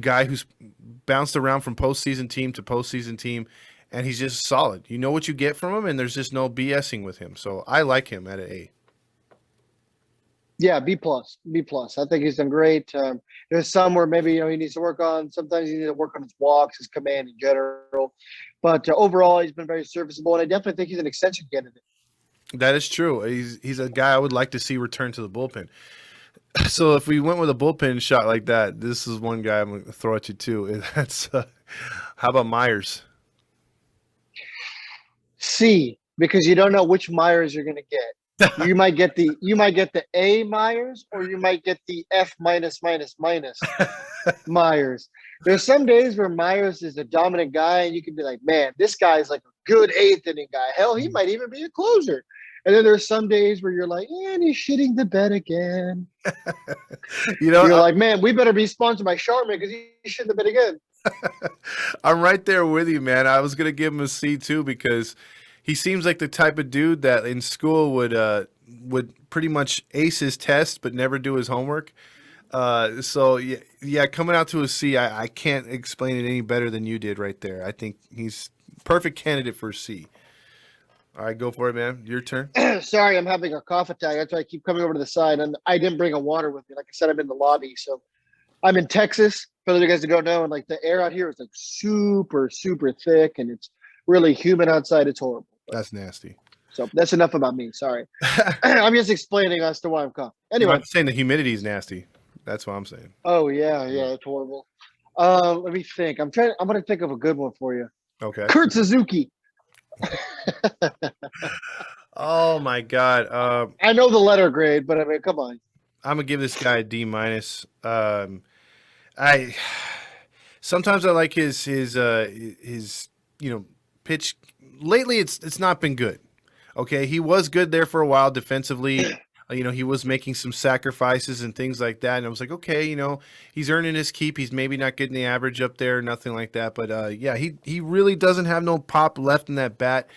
guy who's bounced around from postseason team to postseason team, and he's just solid. You know what you get from him, and there's just no BSing with him. So I like him at an A. Yeah, B plus. I think he's done great. There's some where maybe he needs to work on. Sometimes he needs to work on his walks, his command in general. But overall, he's been very serviceable, and I definitely think he's an extension candidate. That is true. He's a guy I would like to see return to the bullpen. So if we went with a bullpen shot like that, this is one guy I'm going to throw at you too. And that's how about Myers? C, because you don't know which Myers you're going to get. You might get the A Myers, or you might get the F minus Myers. There's some days where Myers is a dominant guy, and you can be like, man, this guy's like a good 8th inning guy. Hell, he might even be a closer. And then there's some days where you're like, and he's shitting the bed again. You're like, man, we better be sponsored by Charmin because he's shitting the bed again. I'm right there with you, man. I was gonna give him a C too because he seems like the type of dude that in school would pretty much ace his test but never do his homework. So yeah, coming out to a C, I can't explain it any better than you did right there. I think he's perfect candidate for a C. All right, go for it, man. Your turn. Sorry, I'm having a cough attack. That's why I keep coming over to the side. And I didn't bring a water with me. Like I said, I'm in the lobby. So I'm in Texas, for those of you guys who don't know. And like the air out here is like super, super thick. And it's really humid outside. It's horrible. That's nasty. So that's enough about me. Sorry. I'm just explaining as to why I'm coughing. Anyway. I'm saying the humidity is nasty. That's what I'm saying. Oh, yeah. It's horrible. Let me think. I'm going to think of a good one for you. Okay. Kurt Suzuki. Oh my God. I know the letter grade, but I mean, come on. I'm gonna give this guy a D minus. I sometimes I like his pitch. Lately, it's not been good. Okay, he was good there for a while defensively. He was making some sacrifices and things like that, and I was like, okay, he's earning his keep. He's maybe not getting the average up there, nothing like that, but yeah, he really doesn't have no pop left in that bat.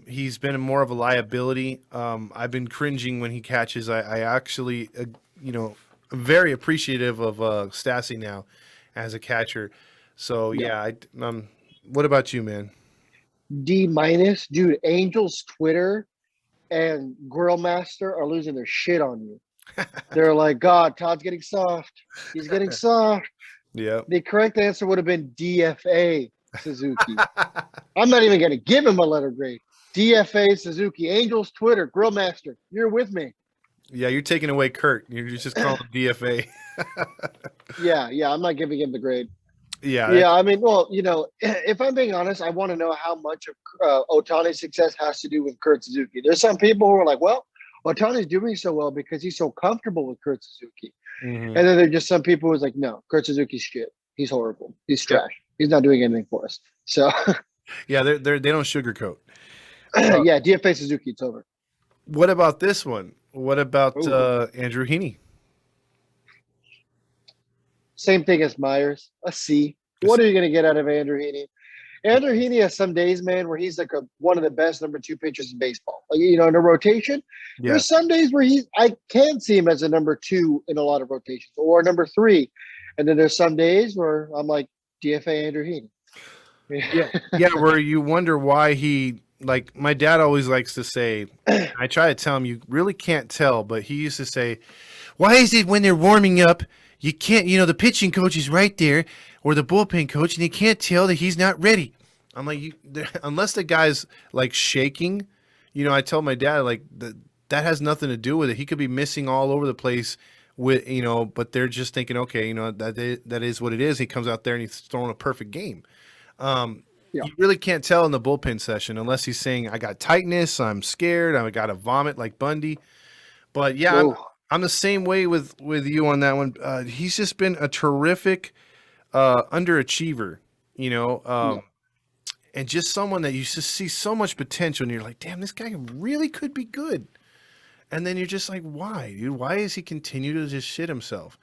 He's been more of a liability. I've been cringing when he catches. I actually, very appreciative of Stassi now as a catcher. So Yeah. yeah, what about you, man? D minus, dude. Angels Twitter and Grill Master are losing their shit on you. They're like, God, Todd's getting soft. He's getting soft. Yeah. The correct answer would have been DFA Suzuki. I'm not even going to give him a letter grade. DFA Suzuki, Angels Twitter, Grill Master. You're with me. Yeah, you're taking away Kurt. You're just calling him DFA. Yeah. I'm not giving him the grade. Yeah, Yeah, I mean, well, if I'm being honest, I want to know how much of Otani's success has to do with Kurt Suzuki. There's some people who are like, well, Otani's doing so well because he's so comfortable with Kurt Suzuki. mm-hmm. And then there's just some people who's like, no, Kurt Suzuki's shit. He's horrible. He's trash. Yep. He's not doing anything for us. So Yeah, they don't sugarcoat. yeah, DFA Suzuki, it's over. What about this one? What about Andrew Heaney? Same thing as Myers, a C. What are you going to get out of Andrew Heaney? Andrew Heaney has some days, man, where he's like one of the best number 2 pitchers in baseball. Like, in a rotation, Yeah. there's some days where I can see him as a number 2 in a lot of rotations or number 3. And then there's some days where I'm like, DFA Andrew Heaney. Yeah, where you wonder why he, like, my dad always likes to say, I try to tell him, you really can't tell, but he used to say, why is it when they're warming up, you can't, the pitching coach is right there, or the bullpen coach, and they can't tell that he's not ready. I'm like, unless the guy's like shaking, I tell my dad, like, that has nothing to do with it. He could be missing all over the place with, but they're just thinking, okay, that is what it is. He comes out there and he's throwing a perfect game. Yeah. You really can't tell in the bullpen session unless he's saying, I got tightness, I'm scared, I got to vomit like Bundy. But yeah, I'm the same way with you on that one. He's just been a terrific underachiever, and just someone that you just see so much potential, and you're like, damn, this guy really could be good. And then you're just like, why, dude? Why is he continue to just shit himself?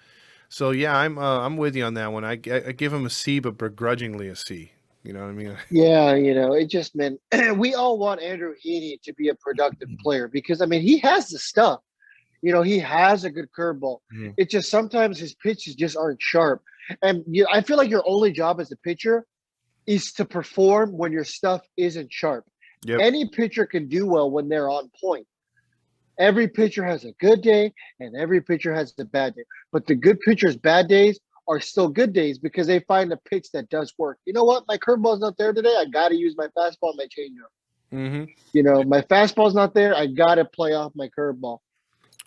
So yeah, I'm with you on that one. I give him a C, but begrudgingly a C. You know what I mean? Yeah, it just meant we all want Andrew Heaney to be a productive player because, I mean, he has the stuff. He has a good curveball. Mhm. It's just sometimes his pitches just aren't sharp. And I feel like your only job as a pitcher is to perform when your stuff isn't sharp. Yep. Any pitcher can do well when they're on point. Every pitcher has a good day and every pitcher has a bad day. But the good pitcher's bad days are still good days because they find a pitch that does work. You know what? My curveball's not there today. I got to use my fastball and my changeup. Mm-hmm. My fastball's not there. I got to play off my curveball.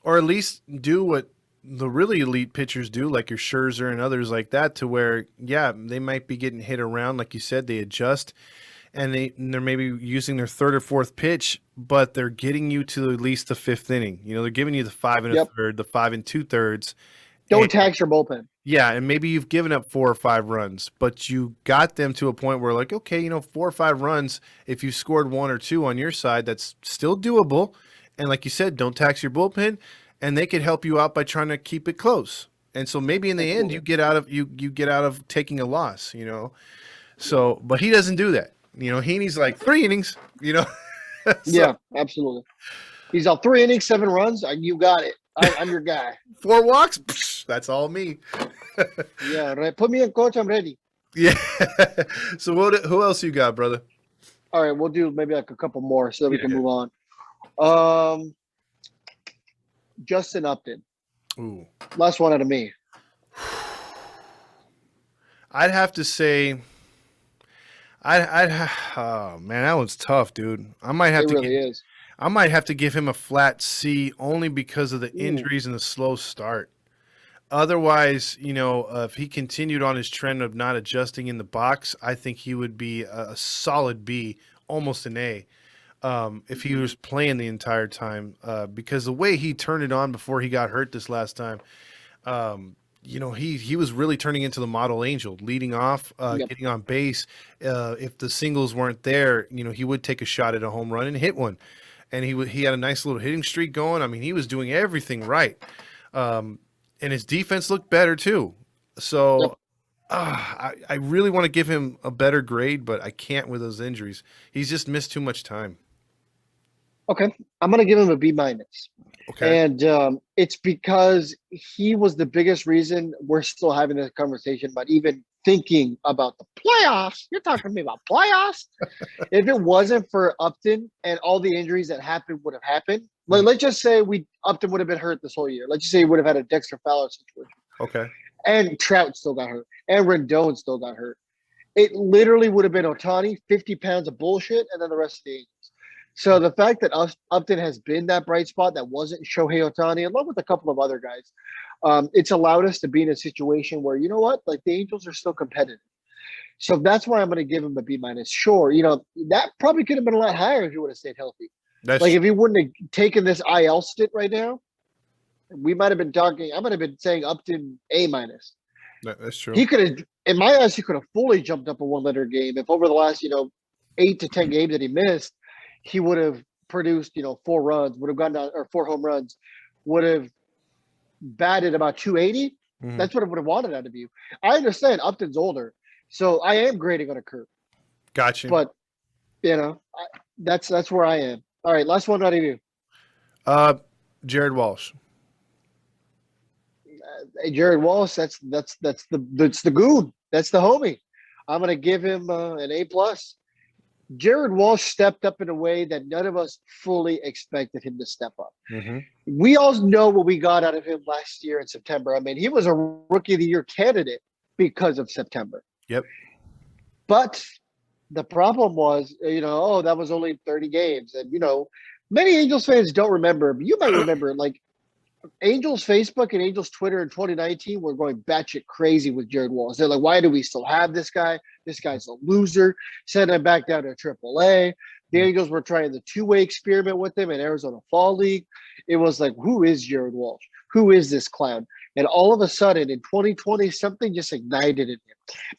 Or at least do what the really elite pitchers do, like your Scherzer and others like that, to where, yeah, they might be getting hit around. Like you said, they adjust and they're maybe using their third or fourth pitch, but they're getting you to at least the fifth inning. They're giving you the 5 1/3, the 5 2/3. Don't tax your bullpen. Yeah, and maybe you've given up 4 or 5 runs, but you got them to a point where, like, okay, 4 or 5 runs, if you scored 1 or 2 on your side, that's still doable. And like you said, don't tax your bullpen, and they could help you out by trying to keep it close. And so maybe in the end, you get out of taking a loss. So, but he doesn't do that. Heaney's like 3 innings. So, yeah, absolutely. He's all 3 innings, 7 runs. You got it. I'm your guy. 4 walks. Psh, that's all me. Yeah, right. Put me in, coach. I'm ready. Yeah. So who else you got, brother? All right, we'll do maybe like a couple more so that we can move on. Justin Upton. Ooh. Last one out of me. I'd have to say, oh man, that one's tough, dude. I might have to give him a flat C only because of the injuries and the slow start. Otherwise, if he continued on his trend of not adjusting in the box, I think he would be a solid B, almost an A. if he was playing the entire time, because the way he turned it on before he got hurt this last time, he was really turning into the model angel, leading off, Yep. getting on base. If the singles weren't there, he would take a shot at a home run and hit one. And he had a nice little hitting streak going. I mean, he was doing everything right, and his defense looked better too. Yep. So I really want to give him a better grade, but I can't with those injuries. He's just missed too much time. Okay. I'm gonna give him a B minus. Okay. And it's because he was the biggest reason we're still having this conversation about even thinking about the playoffs. You're talking to me about playoffs? If it wasn't for Upton and all the injuries that happened would have happened, let's just say Upton would have been hurt this whole year. Let's just say he would have had a Dexter Fowler situation. Okay. And Trout still got hurt. And Rendon still got hurt. It literally would have been Ohtani, 50 pounds of bullshit, and then the rest of the Angels. So the fact that Upton has been that bright spot that wasn't Shohei Ohtani, along with a couple of other guys, it's allowed us to be in a situation where, you know what, like the Angels are still competitive. So that's why I'm going to give him a B minus. Sure, that probably could have been a lot higher if he would have stayed healthy. That's Like if he wouldn't have taken this IL stint right now, we might have been talking. I might have been saying Upton A minus. that's true. He could have, in my eyes, he could have fully jumped up a 1-letter game if over the last 8 to 10 games that he missed, he would have produced 4 runs, would have gone down or 4 home runs, would have batted about 280. Mhm. That's what I would have wanted out of you. I understand Upton's older, so I am grading on a curve. Gotcha. But that's where I am. All right, last one out of you. Jared Walsh. Hey, Jared Wallace, that's the goon. That's the homie. I'm gonna give him an A plus. Jared Walsh stepped up in a way that none of us fully expected him to step up. Mm-hmm. We all know what we got out of him last year in September. I mean, he was a Rookie of the Year candidate because of September. Yep. But the problem was, that was only 30 games. And, many Angels fans don't remember, but you might remember, like, Angels Facebook and Angels Twitter in 2019 were going batshit crazy with Jared Wallace. They're like, why do we still have this guy? This guy's a loser. Send him back down to AAA. The Angels were trying the 2-way experiment with him in Arizona Fall League. It was like, who is Jared Walsh? Who is this clown? And all of a sudden in 2020, something just ignited in him.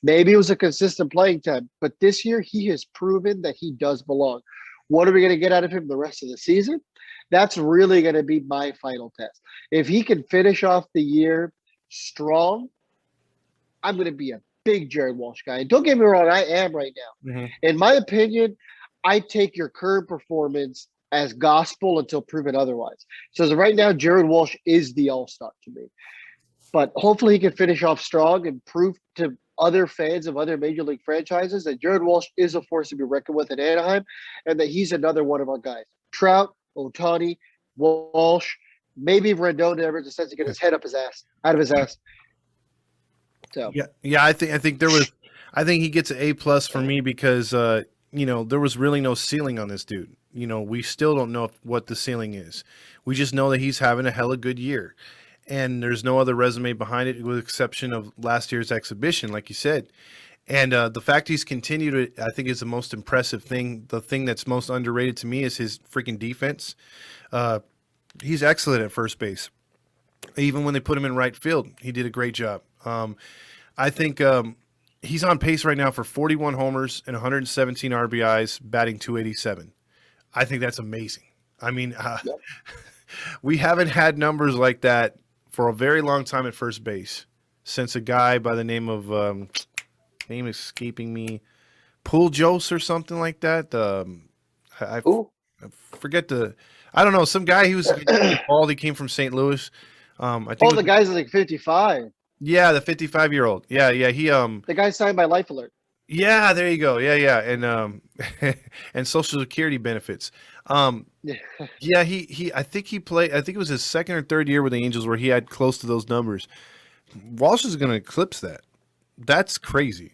Maybe it was a consistent playing time, but this year he has proven that he does belong. What are we going to get out of him the rest of the season? That's really going to be my final test. If he can finish off the year strong, I'm going to be a big Jared Walsh guy. And don't get me wrong, I am right now. Mm-hmm. In my opinion, I take your current performance as gospel until proven otherwise. So as of right now, Jared Walsh is the all-star to me. But hopefully he can finish off strong and prove to other fans of other major league franchises that Jared Walsh is a force to be reckoned with in Anaheim and that he's another one of our guys. Trout, Ohtani, Walsh, maybe Rendon ever decides to get his head out of his ass. So yeah. I think he gets an A plus for me because there was really no ceiling on this dude. We still don't know what the ceiling is. We just know that he's having a hella good year, and there's no other resume behind it with the exception of last year's exhibition, like you said. And the fact he's continued it, I think, is the most impressive thing. The thing that's most underrated to me is his freaking defense. He's excellent at first base. Even when they put him in right field, he did a great job. I think he's on pace right now for 41 homers and 117 RBIs, batting 287. I think that's amazing. I mean, we haven't had numbers like that for a very long time at first base since a guy by the name of name escaping me, Pujols or something like that. I forget I don't know, some guy he was bald. He came from St. Louis. I think the guys are like 55. Yeah, the 55-year-old. Yeah. He the guy signed by Life Alert. Yeah, there you go. Yeah, and and Social Security benefits. Yeah, he I think he played. I think it was his second or third year with the Angels where he had close to those numbers. Walsh is going to eclipse that. That's crazy.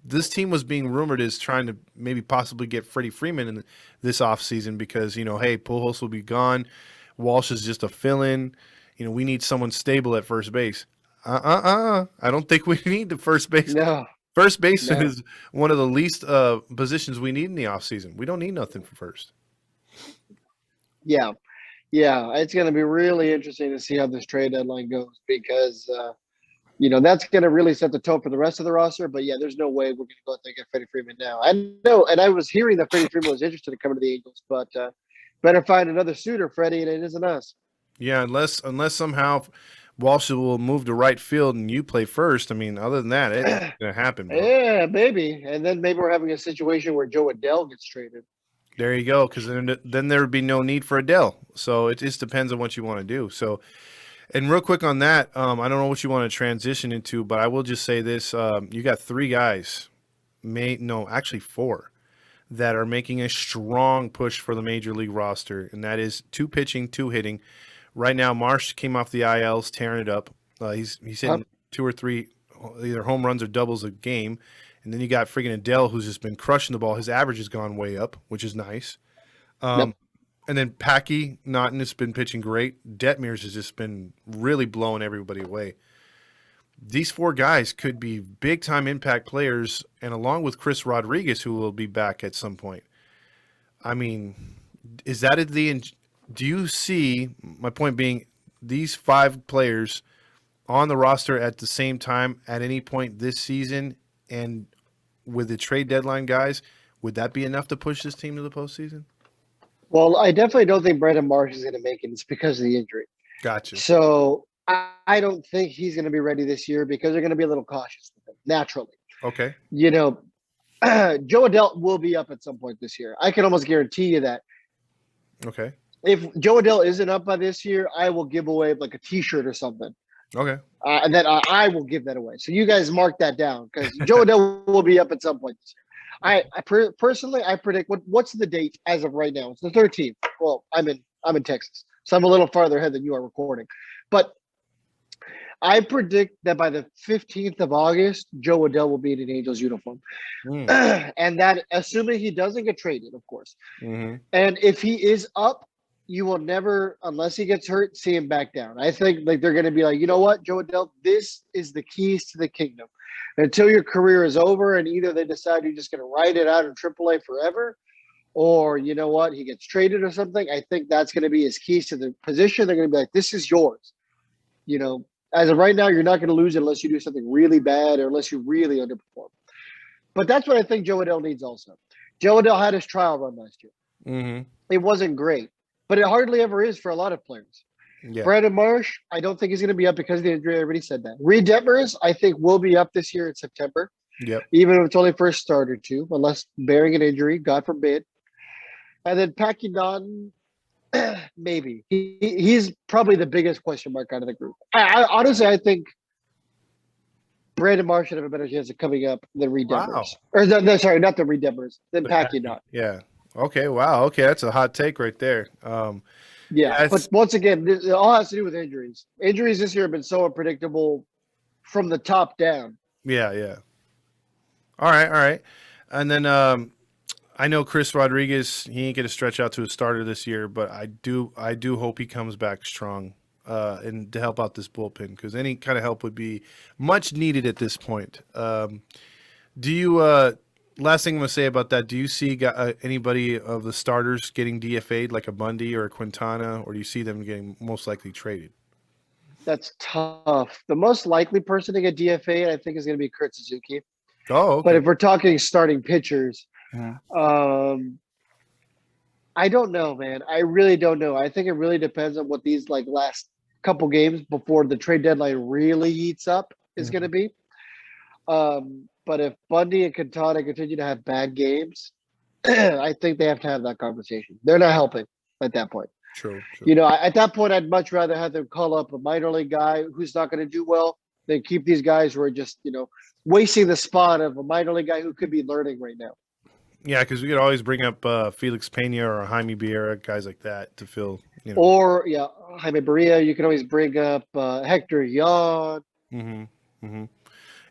This team was being rumored as trying to maybe possibly get Freddie Freeman in this offseason because, hey, Pujols will be gone. Walsh is just a fill-in. We need someone stable at first base. I don't think we need the first base. No. First baseman No. is one of the least positions we need in the offseason. We don't need nothing for first. Yeah. Yeah. It's going to be really interesting to see how this trade deadline goes because, that's going to really set the tone for the rest of the roster. But yeah, there's no way we're going to go out there and get Freddie Freeman now. I know, and I was hearing that Freddie Freeman was interested in coming to the Angels, but better find another suitor, Freddie, and it isn't us. Yeah, unless somehow Walsh will move to right field and you play first. I mean, other than that, it ain't gonna happen, bro. Yeah, maybe. And then maybe we're having a situation where Joe Adele gets traded. There you go. Because then there would be no need for Adele. So it just depends on what you want to do. So, and real quick on that, I don't know what you want to transition into, but I will just say this: you got three guys, actually four, that are making a strong push for the major league roster, and that is two pitching, two hitting. Right now, Marsh came off the ILs, tearing it up. He's hitting two or three, either home runs or doubles a game. And then you got friggin' Adele, who's just been crushing the ball. His average has gone way up, which is nice. Yep. And then Packy Naughton has been pitching great. Detmers has just been really blowing everybody away. These four guys could be big-time impact players, and along with Chris Rodriguez, who will be back at some point. I mean, is that do you see, my point being, these five players on the roster at the same time at any point this season, and with the trade deadline guys, would that be enough to push this team to the postseason? Well, I definitely don't think Brandon Marsh is going to make it. It's because of the injury. Gotcha. So I don't think he's going to be ready this year because they're going to be a little cautious with him, naturally. Okay. Joe Adele will be up at some point this year. I can almost guarantee you that. Okay. If Joe Adele isn't up by this year, I will give away like a T-shirt or something. Okay. And then I will give that away. So you guys mark that down because Joe Adele will be up at some point this year. Personally, I predict what's the date as of right now? It's the 13th. Well, I'm in Texas, so I'm a little farther ahead than you are recording. But I predict that by the 15th of August, Joe Adele will be in an Angels uniform. And that, assuming he doesn't get traded, of course. Mm-hmm. And if he is up, you will never, unless he gets hurt, see him back down. I think like they're going to be like, you know what, Joe Adele, this is the keys to the kingdom. Until your career is over, and either they decide you're just going to ride it out in AAA forever, or you know what, he gets traded or something. I think that's going to be his keys to the position. They're going to be like, this is yours. As of right now, you're not going to lose it unless you do something really bad or unless you really underperform. But that's what I think Joe Adele needs also. Joe Adele had his trial run last year. Mm-hmm. It wasn't great, but it hardly ever is for a lot of players. Yeah. Brandon Marsh, I don't think he's going to be up because of the injury. I already said that. Reed Detmers, I think, will be up this year in September. Yep. Even if it's only for a start or two, unless bearing an injury, God forbid. And then Packy Naughton, maybe. He's probably the biggest question mark out of the group. Honestly, I think Brandon Marsh should have a better chance of coming up than Reed Detmers. Or no, sorry, not the Reed Detmers, than Packy Naughton. Yeah. Okay. Wow. Okay, that's a hot take right there. Yeah, but once again, it all has to do with injuries. Injuries this year have been so unpredictable from the top down. Yeah. All right. And then I know Chris Rodriguez, he ain't going to stretch out to a starter this year, but I do hope he comes back strong and to help out this bullpen, because any kind of help would be much needed at this point. Do you last thing I'm going to say about that, do you see anybody of the starters getting DFA'd like a Bundy or a Quintana, or do you see them getting most likely traded? That's tough. The most likely person to get DFA'd, I think, is going to be Kurt Suzuki. Oh, okay. But if we're talking starting pitchers, I don't know, man. I really don't know. I think it really depends on what these last couple games before the trade deadline really heats up is going to be. But if Bundy and Quintana continue to have bad games, I think they have to have that conversation. They're not helping at that point. True. At that point, I'd much rather have them call up a minor league guy who's not going to do well than keep these guys who are just, wasting the spot of a minor league guy who could be learning right now. Yeah, because we could always bring up Felix Pena or Jaime Barria, guys like that to fill. Or Jaime Barria. You can always bring up Hector Yon. Mm-hmm.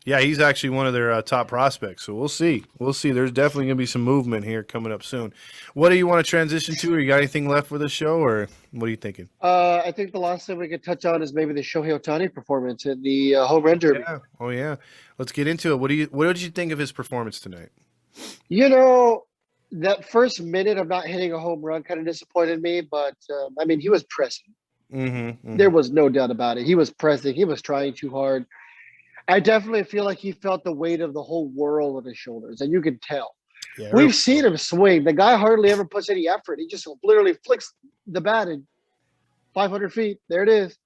Yeah, he's actually one of their top prospects. So we'll see. We'll see. There's definitely going to be some movement here coming up soon. What do you want to transition to? Or you got anything left for the show, or what are you thinking? I think the last thing we could touch on is maybe the Shohei Ohtani performance in the home run derby. Yeah. Oh yeah. Let's get into it. What did you think of his performance tonight? You know, that first minute of not hitting a home run kind of disappointed me, but I mean, he was pressing. Mm-hmm. There was no doubt about it. He was pressing. He was trying too hard. I definitely feel like he felt the weight of the whole world on his shoulders, and you can tell. Yeah. We've seen him swing. The guy hardly ever puts any effort. He just literally flicks the bat and 500 feet. There it is.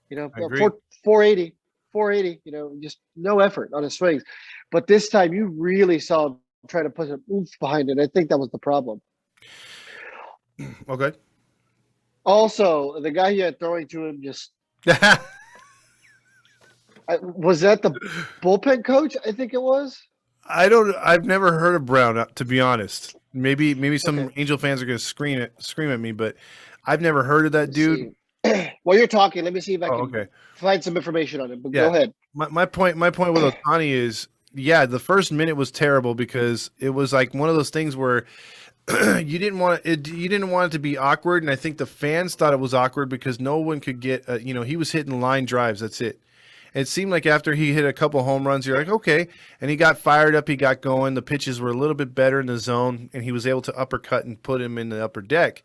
You know, I agree. 480, 480. You know, just no effort on his swings. But this time, you really saw him try to put some oomph behind it. I think that was the problem. Okay. Also, the guy he had throwing to him just was that the bullpen coach? I think it was. I've never heard of Brown, to be honest. Maybe some Okay. Angel fans are going to scream at me, but I've never heard of that Let's dude. see. While you're talking, let me see if I Oh, can okay. find some information on it. But Yeah. go ahead. My point with Otani is, yeah, the first minute was terrible because it was like one of those things where you didn't want it to be awkward, and I think the fans thought it was awkward because no one could get he was hitting line drives. That's it. It seemed like after he hit a couple home runs, you're like, okay, and he got fired up, he got going. The pitches were a little bit better in the zone, and he was able to uppercut and put him in the upper deck.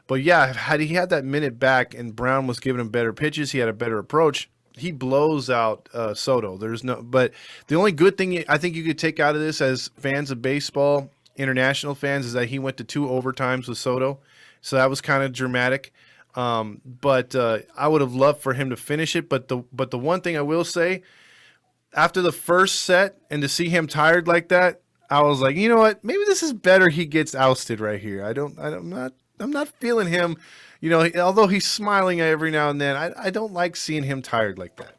But yeah, had he had that minute back and Brown was giving him better pitches, he had a better approach. He blows out Soto. But the only good thing I think you could take out of this as fans of baseball, international fans, is that he went to 2 overtimes with Soto, so that was kind of dramatic. But I would have loved for him to finish it. But the one thing I will say, after the first set and to see him tired like that, I was like, you know what? Maybe this is better. He gets ousted right here. I'm not feeling him. You know, although he's smiling every now and then, I don't like seeing him tired like that.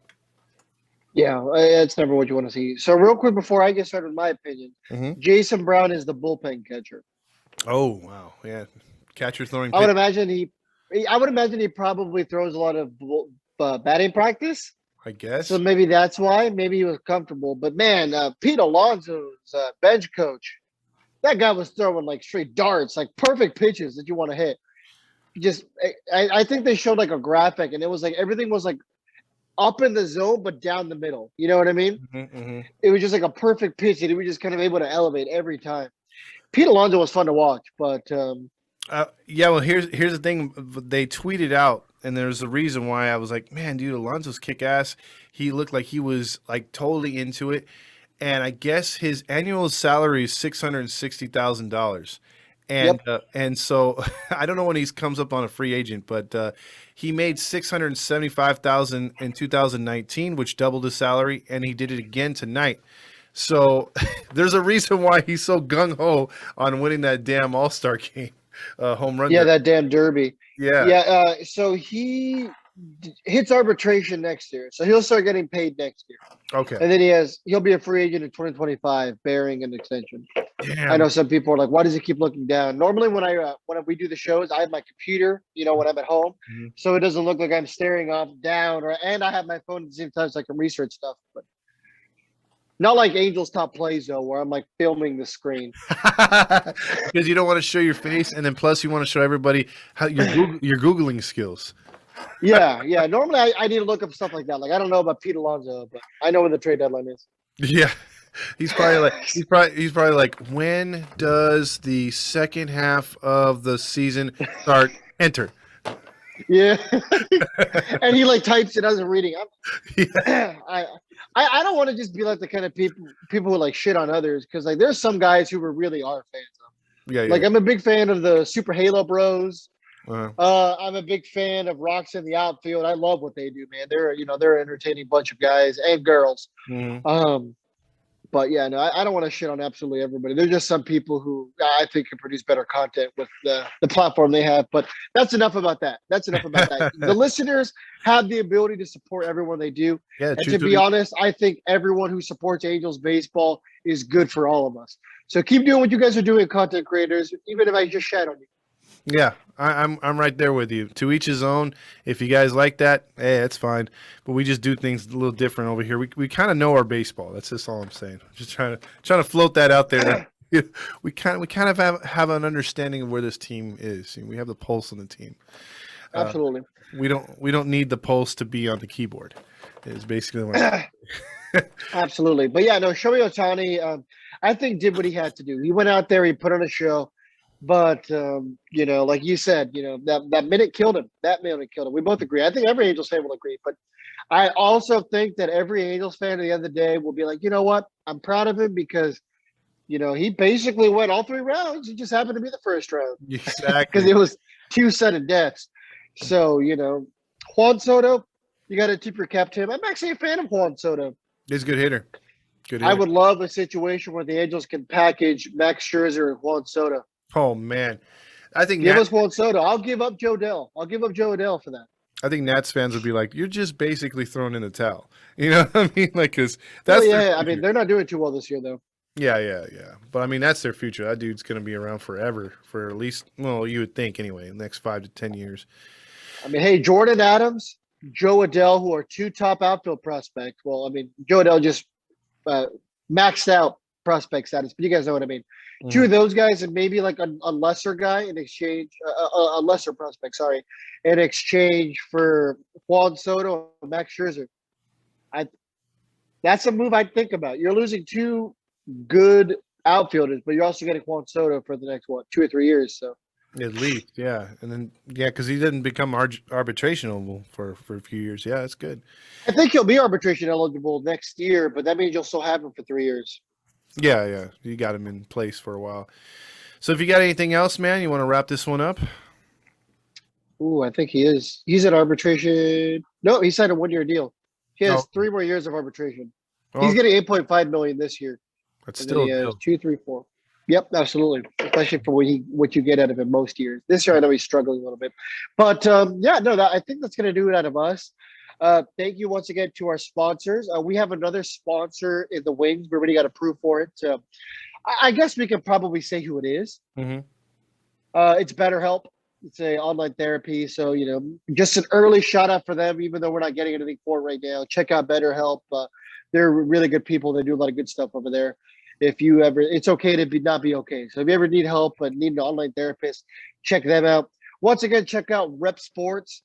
Yeah, that's never what you want to see. So real quick before I get started with my opinion, Mm-hmm. Jason Brown is the bullpen catcher. Oh wow, yeah, catcher throwing. I would imagine he probably throws a lot of batting practice. I guess. So maybe that's why. Maybe he was comfortable. But man, Pete Alonso's bench coach, that guy was throwing like straight darts, like perfect pitches that you want to hit. I think they showed like a graphic, and it was like everything was like up in the zone, but down the middle. You know what I mean? Mm-hmm, mm-hmm. It was just like a perfect pitch, and he was just kind of able to elevate every time. Pete Alonso was fun to watch, but yeah. Well, here's the thing. They tweeted out, and there's a reason why I was like, man, dude, Alonso's kick ass. He looked like he was like totally into it, and I guess his annual salary is $660,000. And so I don't know when he comes up on a free agent, but he made $675,000 in 2019, which doubled his salary, and he did it again tonight. So there's a reason why he's so gung ho on winning that damn All-Star game, home run. yeah, that damn derby. Yeah. So he hits arbitration next year, so he'll start getting paid next year, Okay. and then he'll be a free agent in 2025, bearing an extension. Damn. I know some people are like, why does he keep looking down? Normally, when we do the shows, I have my computer, when I'm at home, Mhm. so it doesn't look like I'm staring off down, and I have my phone at the same time so I can research stuff. But not like Angels Top Plays though, where I'm like filming the screen. Because you don't want to show your face, and then plus you want to show everybody how your Googling skills. Yeah. Normally, I need to look up stuff like that. Like I don't know about Pete Alonso, but I know when the trade deadline is. Yeah. He's probably like, when does the second half of the season start? Enter. Yeah, and he like types it as a reading. Yeah. I don't want to just be like the kind of people who like shit on others, because like there's some guys who really are fans of. Yeah. Like I'm a big fan of the Super Halo Bros. Uh, I'm a big fan of Rocks in the Outfield. I love what they do, man. They're an entertaining bunch of guys and girls. mhm. But yeah, no, I don't want to shit on absolutely everybody. There's just some people who I think can produce better content with the platform they have. But that's enough about that. The listeners have the ability to support everyone they do. Yeah. And to be honest, I think everyone who supports Angels baseball is good for all of us. So keep doing what you guys are doing, content creators, even if I just shat on you. Yeah, I'm right there with you. To each his own. If you guys like that, hey, that's fine. But we just do things a little different over here. We kind of know our baseball. That's just all I'm saying. Just trying to float that out there. That we kind of have an understanding of where this team is. We have the pulse on the team. Absolutely. We don't need the pulse to be on the keyboard. Is basically what. Absolutely. But yeah, no, Shohei Ohtani, I think did what he had to do. He went out there, he put on a show. But like you said, that minute killed him. That minute killed him. We both agree. I think every Angels fan will agree. But I also think that every Angels fan at the end of the day will be like, you know what? I'm proud of him because he basically went all 3 rounds. He just happened to be the first round. Exactly. Because it was 2 sudden deaths. So, Juan Soto, you got to tip your cap to him. I'm actually a fan of Juan Soto. He's a good hitter. Good hitter. I would love a situation where the Angels can package Max Scherzer and Juan Soto. Oh man, I think give us Juan Soto. I'll give up Joe Dell. I'll give up Joe Adell for that. I think Nats fans would be like, "You're just basically throwing in the towel." You know what I mean? Like, because that's I mean, they're not doing too well this year, though. Yeah. But I mean, that's their future. That dude's going to be around forever, for at least, well, you would think anyway, the next 5 to 10 years. I mean, hey, Jordan Adams, Joe Adell, who are 2 top outfield prospects. Well, I mean, Joe Adell just maxed out prospect status, but you guys know what I mean. 2 of those guys and maybe like a lesser guy in exchange, a lesser prospect, sorry, in exchange for Juan Soto and Max Scherzer. That's a move I'd think about. You're losing 2 good outfielders, but you're also getting Juan Soto for the next 2 or 3 years. So at least, yeah, and then because he didn't become arbitration eligible for a few years. Yeah, that's good. I think he'll be arbitration eligible next year, but that means you'll still have him for 3 years. Yeah, you got him in place for a while. So if you got anything else, man, you want to wrap this one up? Ooh, I think he is. He's at arbitration. No, he signed a 1-year deal. He has 3 more years of arbitration. He's getting $8.5 million this year. That's still he has 2, 3, 4. Yep, absolutely. Especially for what you get out of him most years. This year, I know he's struggling a little bit, but I think that's going to do it out of us. Thank you once again to our sponsors. We have another sponsor in the wings. We already got approved for it. I guess we could probably say who it is. Mm-hmm. It's BetterHelp. It's a online therapy. So, just an early shout out for them, even though we're not getting anything for it right now. Check out BetterHelp. They're really good people. They do a lot of good stuff over there. If you ever, it's okay to not be okay. So if you ever need help but need an online therapist, check them out. Once again, check out Rep Sports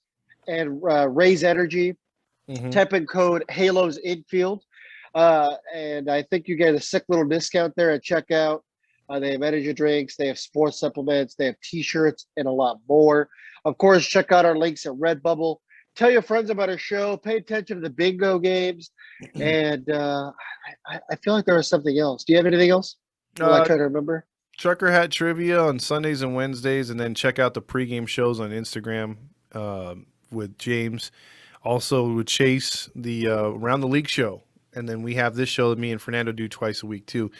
and Raise Energy. Mm-hmm. Type in code Halos Infield. And I think you get a sick little discount there at checkout. They have energy drinks, they have sports supplements, they have t-shirts, and a lot more. Of course, check out our links at Redbubble. Tell your friends about our show. Pay attention to the bingo games. And I feel like there was something else. Do you have anything else? I try to remember. Trucker Hat Trivia on Sundays and Wednesdays, and then check out the pregame shows on Instagram with James. Also with Chase, the Around the League show. And then we have this show that me and Fernando do twice a week too.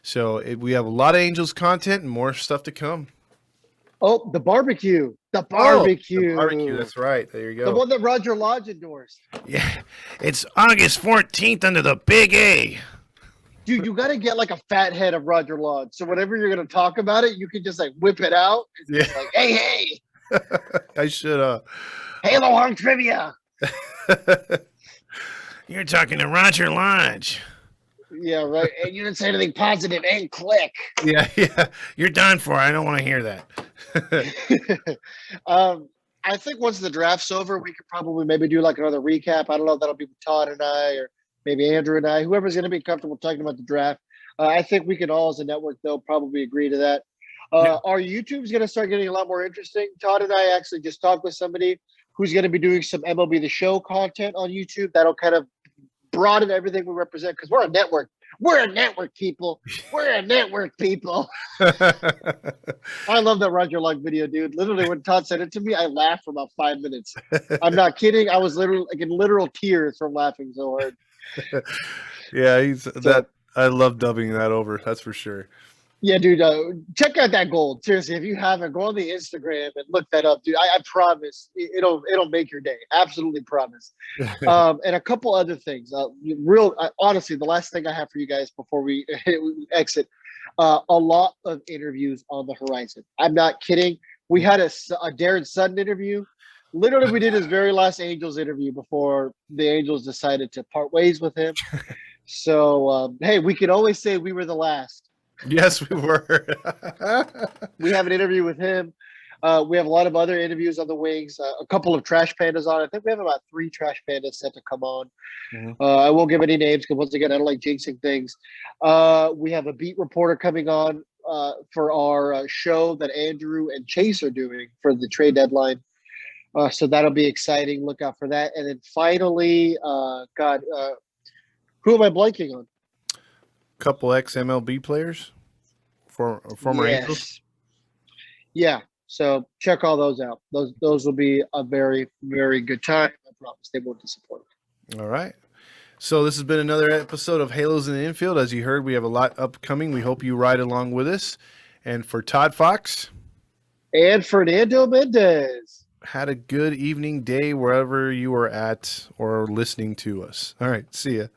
So we have a lot of Angels content and more stuff to come. Oh, the barbecue. The barbecue. That's right. There you go. The one that Roger Lodge endorsed. Yeah. It's August 14th under the Big A. Dude, you got to get like a fat head of Roger Lodge. So whenever you're going to talk about it, you can just like whip it out. Yeah. Like, hey. I should. Halo Hung Trivia. You're talking to Roger Lodge. Yeah, right. And you didn't say anything positive and click. Yeah. You're done for. I don't want to hear that. I think once the draft's over, we could probably maybe do like another recap. I don't know if that'll be with Todd and I or maybe Andrew and I, whoever's going to be comfortable talking about the draft. I think we can all as a network, though, probably agree to that. Our YouTube's going to start getting a lot more interesting. Todd and I actually just talked with somebody who's going to be doing some MLB The Show content on YouTube. That'll kind of broaden everything we represent because we're a network. We're a network, people. We're a network, people. I love that Roger Lodge video, dude. Literally, when Todd sent it to me, I laughed for about 5 minutes. I'm not kidding. I was literally like in literal tears from laughing so hard. Yeah, I love dubbing that over. That's for sure. Yeah, dude. Check out that gold. Seriously, if you haven't, go on the Instagram and look that up, dude. I promise it'll make your day. Absolutely promise. And a couple other things. Honestly, the last thing I have for you guys before we exit, a lot of interviews on the horizon. I'm not kidding. We had a Darren Sutton interview. Literally, we did his very last Angels interview before the Angels decided to part ways with him. So, hey, we could always say we were the last. Yes, we were. We have an interview with him. We have a lot of other interviews on the wings. A couple of Trash Pandas on. I think we have about 3 Trash Pandas set to come on. I won't give any names because once again, I don't like jinxing things. We have a beat reporter coming on for our show that Andrew and Chase are doing for the trade deadline. So that'll be exciting. Look out for that. And then finally, who am I blanking on? Couple ex MLB players, former Angels. Yeah. So check all those out. Those will be a very, very good time. I promise they won't disappoint. All right. So this has been another episode of Halos in the Infield. As you heard, we have a lot upcoming. We hope you ride along with us. And for Todd Fox and Fernando Mendez, had a good evening, day, wherever you are at or listening to us. All right. See ya.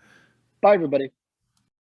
Bye, everybody.